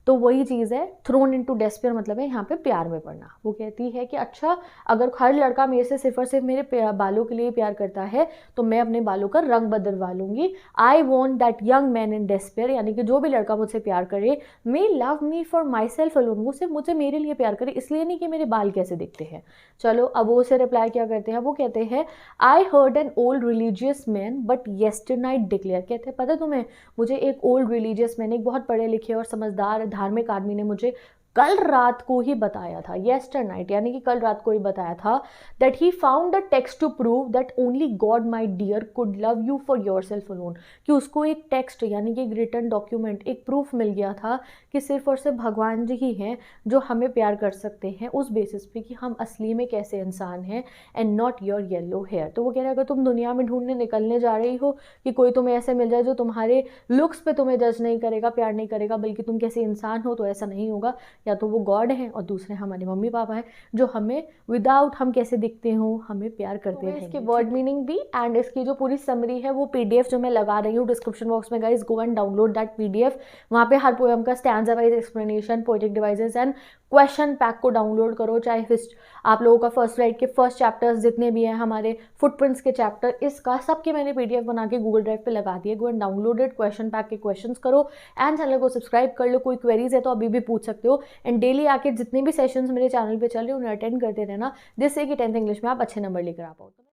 तो वही चीज़ है, थ्रोन इनटू डेस्पेयर मतलब है यहाँ पे प्यार में पड़ना। वो कहती है कि अच्छा अगर हर लड़का मेरे से सिर्फ और सिर्फ मेरे बालों के लिए प्यार करता है तो मैं अपने बालों का रंग बदलवा लूंगी। I want that young man in despair, यानी कि जो भी लड़का मुझसे प्यार करे, मे love me for my self alone, वो सिर्फ मुझे मेरे लिए प्यार करे, इसलिए नहीं कि मेरे बाल कैसे दिखते हैं। चलो अब वो उसे रिप्लाई क्या करते हैं? वो कहते हैं I heard an old religious man but yesternight declare, कहते हैं पता तुम्हें, मुझे एक ओल्ड रिलीजियस मैन, एक बहुत पढ़े लिखे और समझदार धार्मिक आदमी ने मुझे कल रात को ही बताया था, येस्टर नाइट, यानी कि कल रात को ही बताया था that he found a text to prove that only God my dear could love you for yourself alone, कि उसको एक टेक्स्ट यानी कि एक रिटन डॉक्यूमेंट, एक प्रूफ मिल गया था कि सिर्फ और सिर्फ भगवान जी ही हैं जो हमें प्यार कर सकते हैं उस बेसिस पे कि हम असली में कैसे इंसान हैं, and not your yellow hair. तो वो कह रहे अगर तुम दुनिया में ढूंढने निकलने जा रही हो कि कोई तुम्हें ऐसे मिल जाए जो तुम्हारे लुक्स पे तुम्हें जज नहीं करेगा, प्यार नहीं करेगा, बल्कि तुम कैसे इंसान हो, तो ऐसा नहीं होगा। या तो वो गॉड हैं और दूसरे हमारे मम्मी पापा हैं जो हमें विदाउट हम कैसे दिखते हो हमें प्यार करते हैं। इसके वर्ड मीनिंग भी एंड इसकी जो पूरी समरी है वो पीडीएफ जो मैं लगा रही हूँ डिस्क्रिप्शन बॉक्स में, guys go and download that PDF. वहाँ पे हर पोएम का stanza wise explanation, poetic devices and question pack को डाउनलोड करो। चाहे आप लोगों का फर्स्ट राइट के फर्स्ट चैप्टर्स जितने भी हैं, हमारे फुटप्रिंट्स के चैप्टर, इसका सबके मैंने पीडीएफ बना के गूगल ड्राइव पे लगा दिए। Go and download it, question pack के क्वेश्चंस करो एंड चैनल को सब्सक्राइब कर लो। कोई क्वेरीज है तो अभी भी पूछ सकते हो, एंड डेली आके जितने भी सेशंस मेरे चैनल पे चल रहे हैं उन्हें अटेंड करते रहना, जिससे कि 10th इंग्लिश में आप अच्छे नंबर लेकर आ पाओ।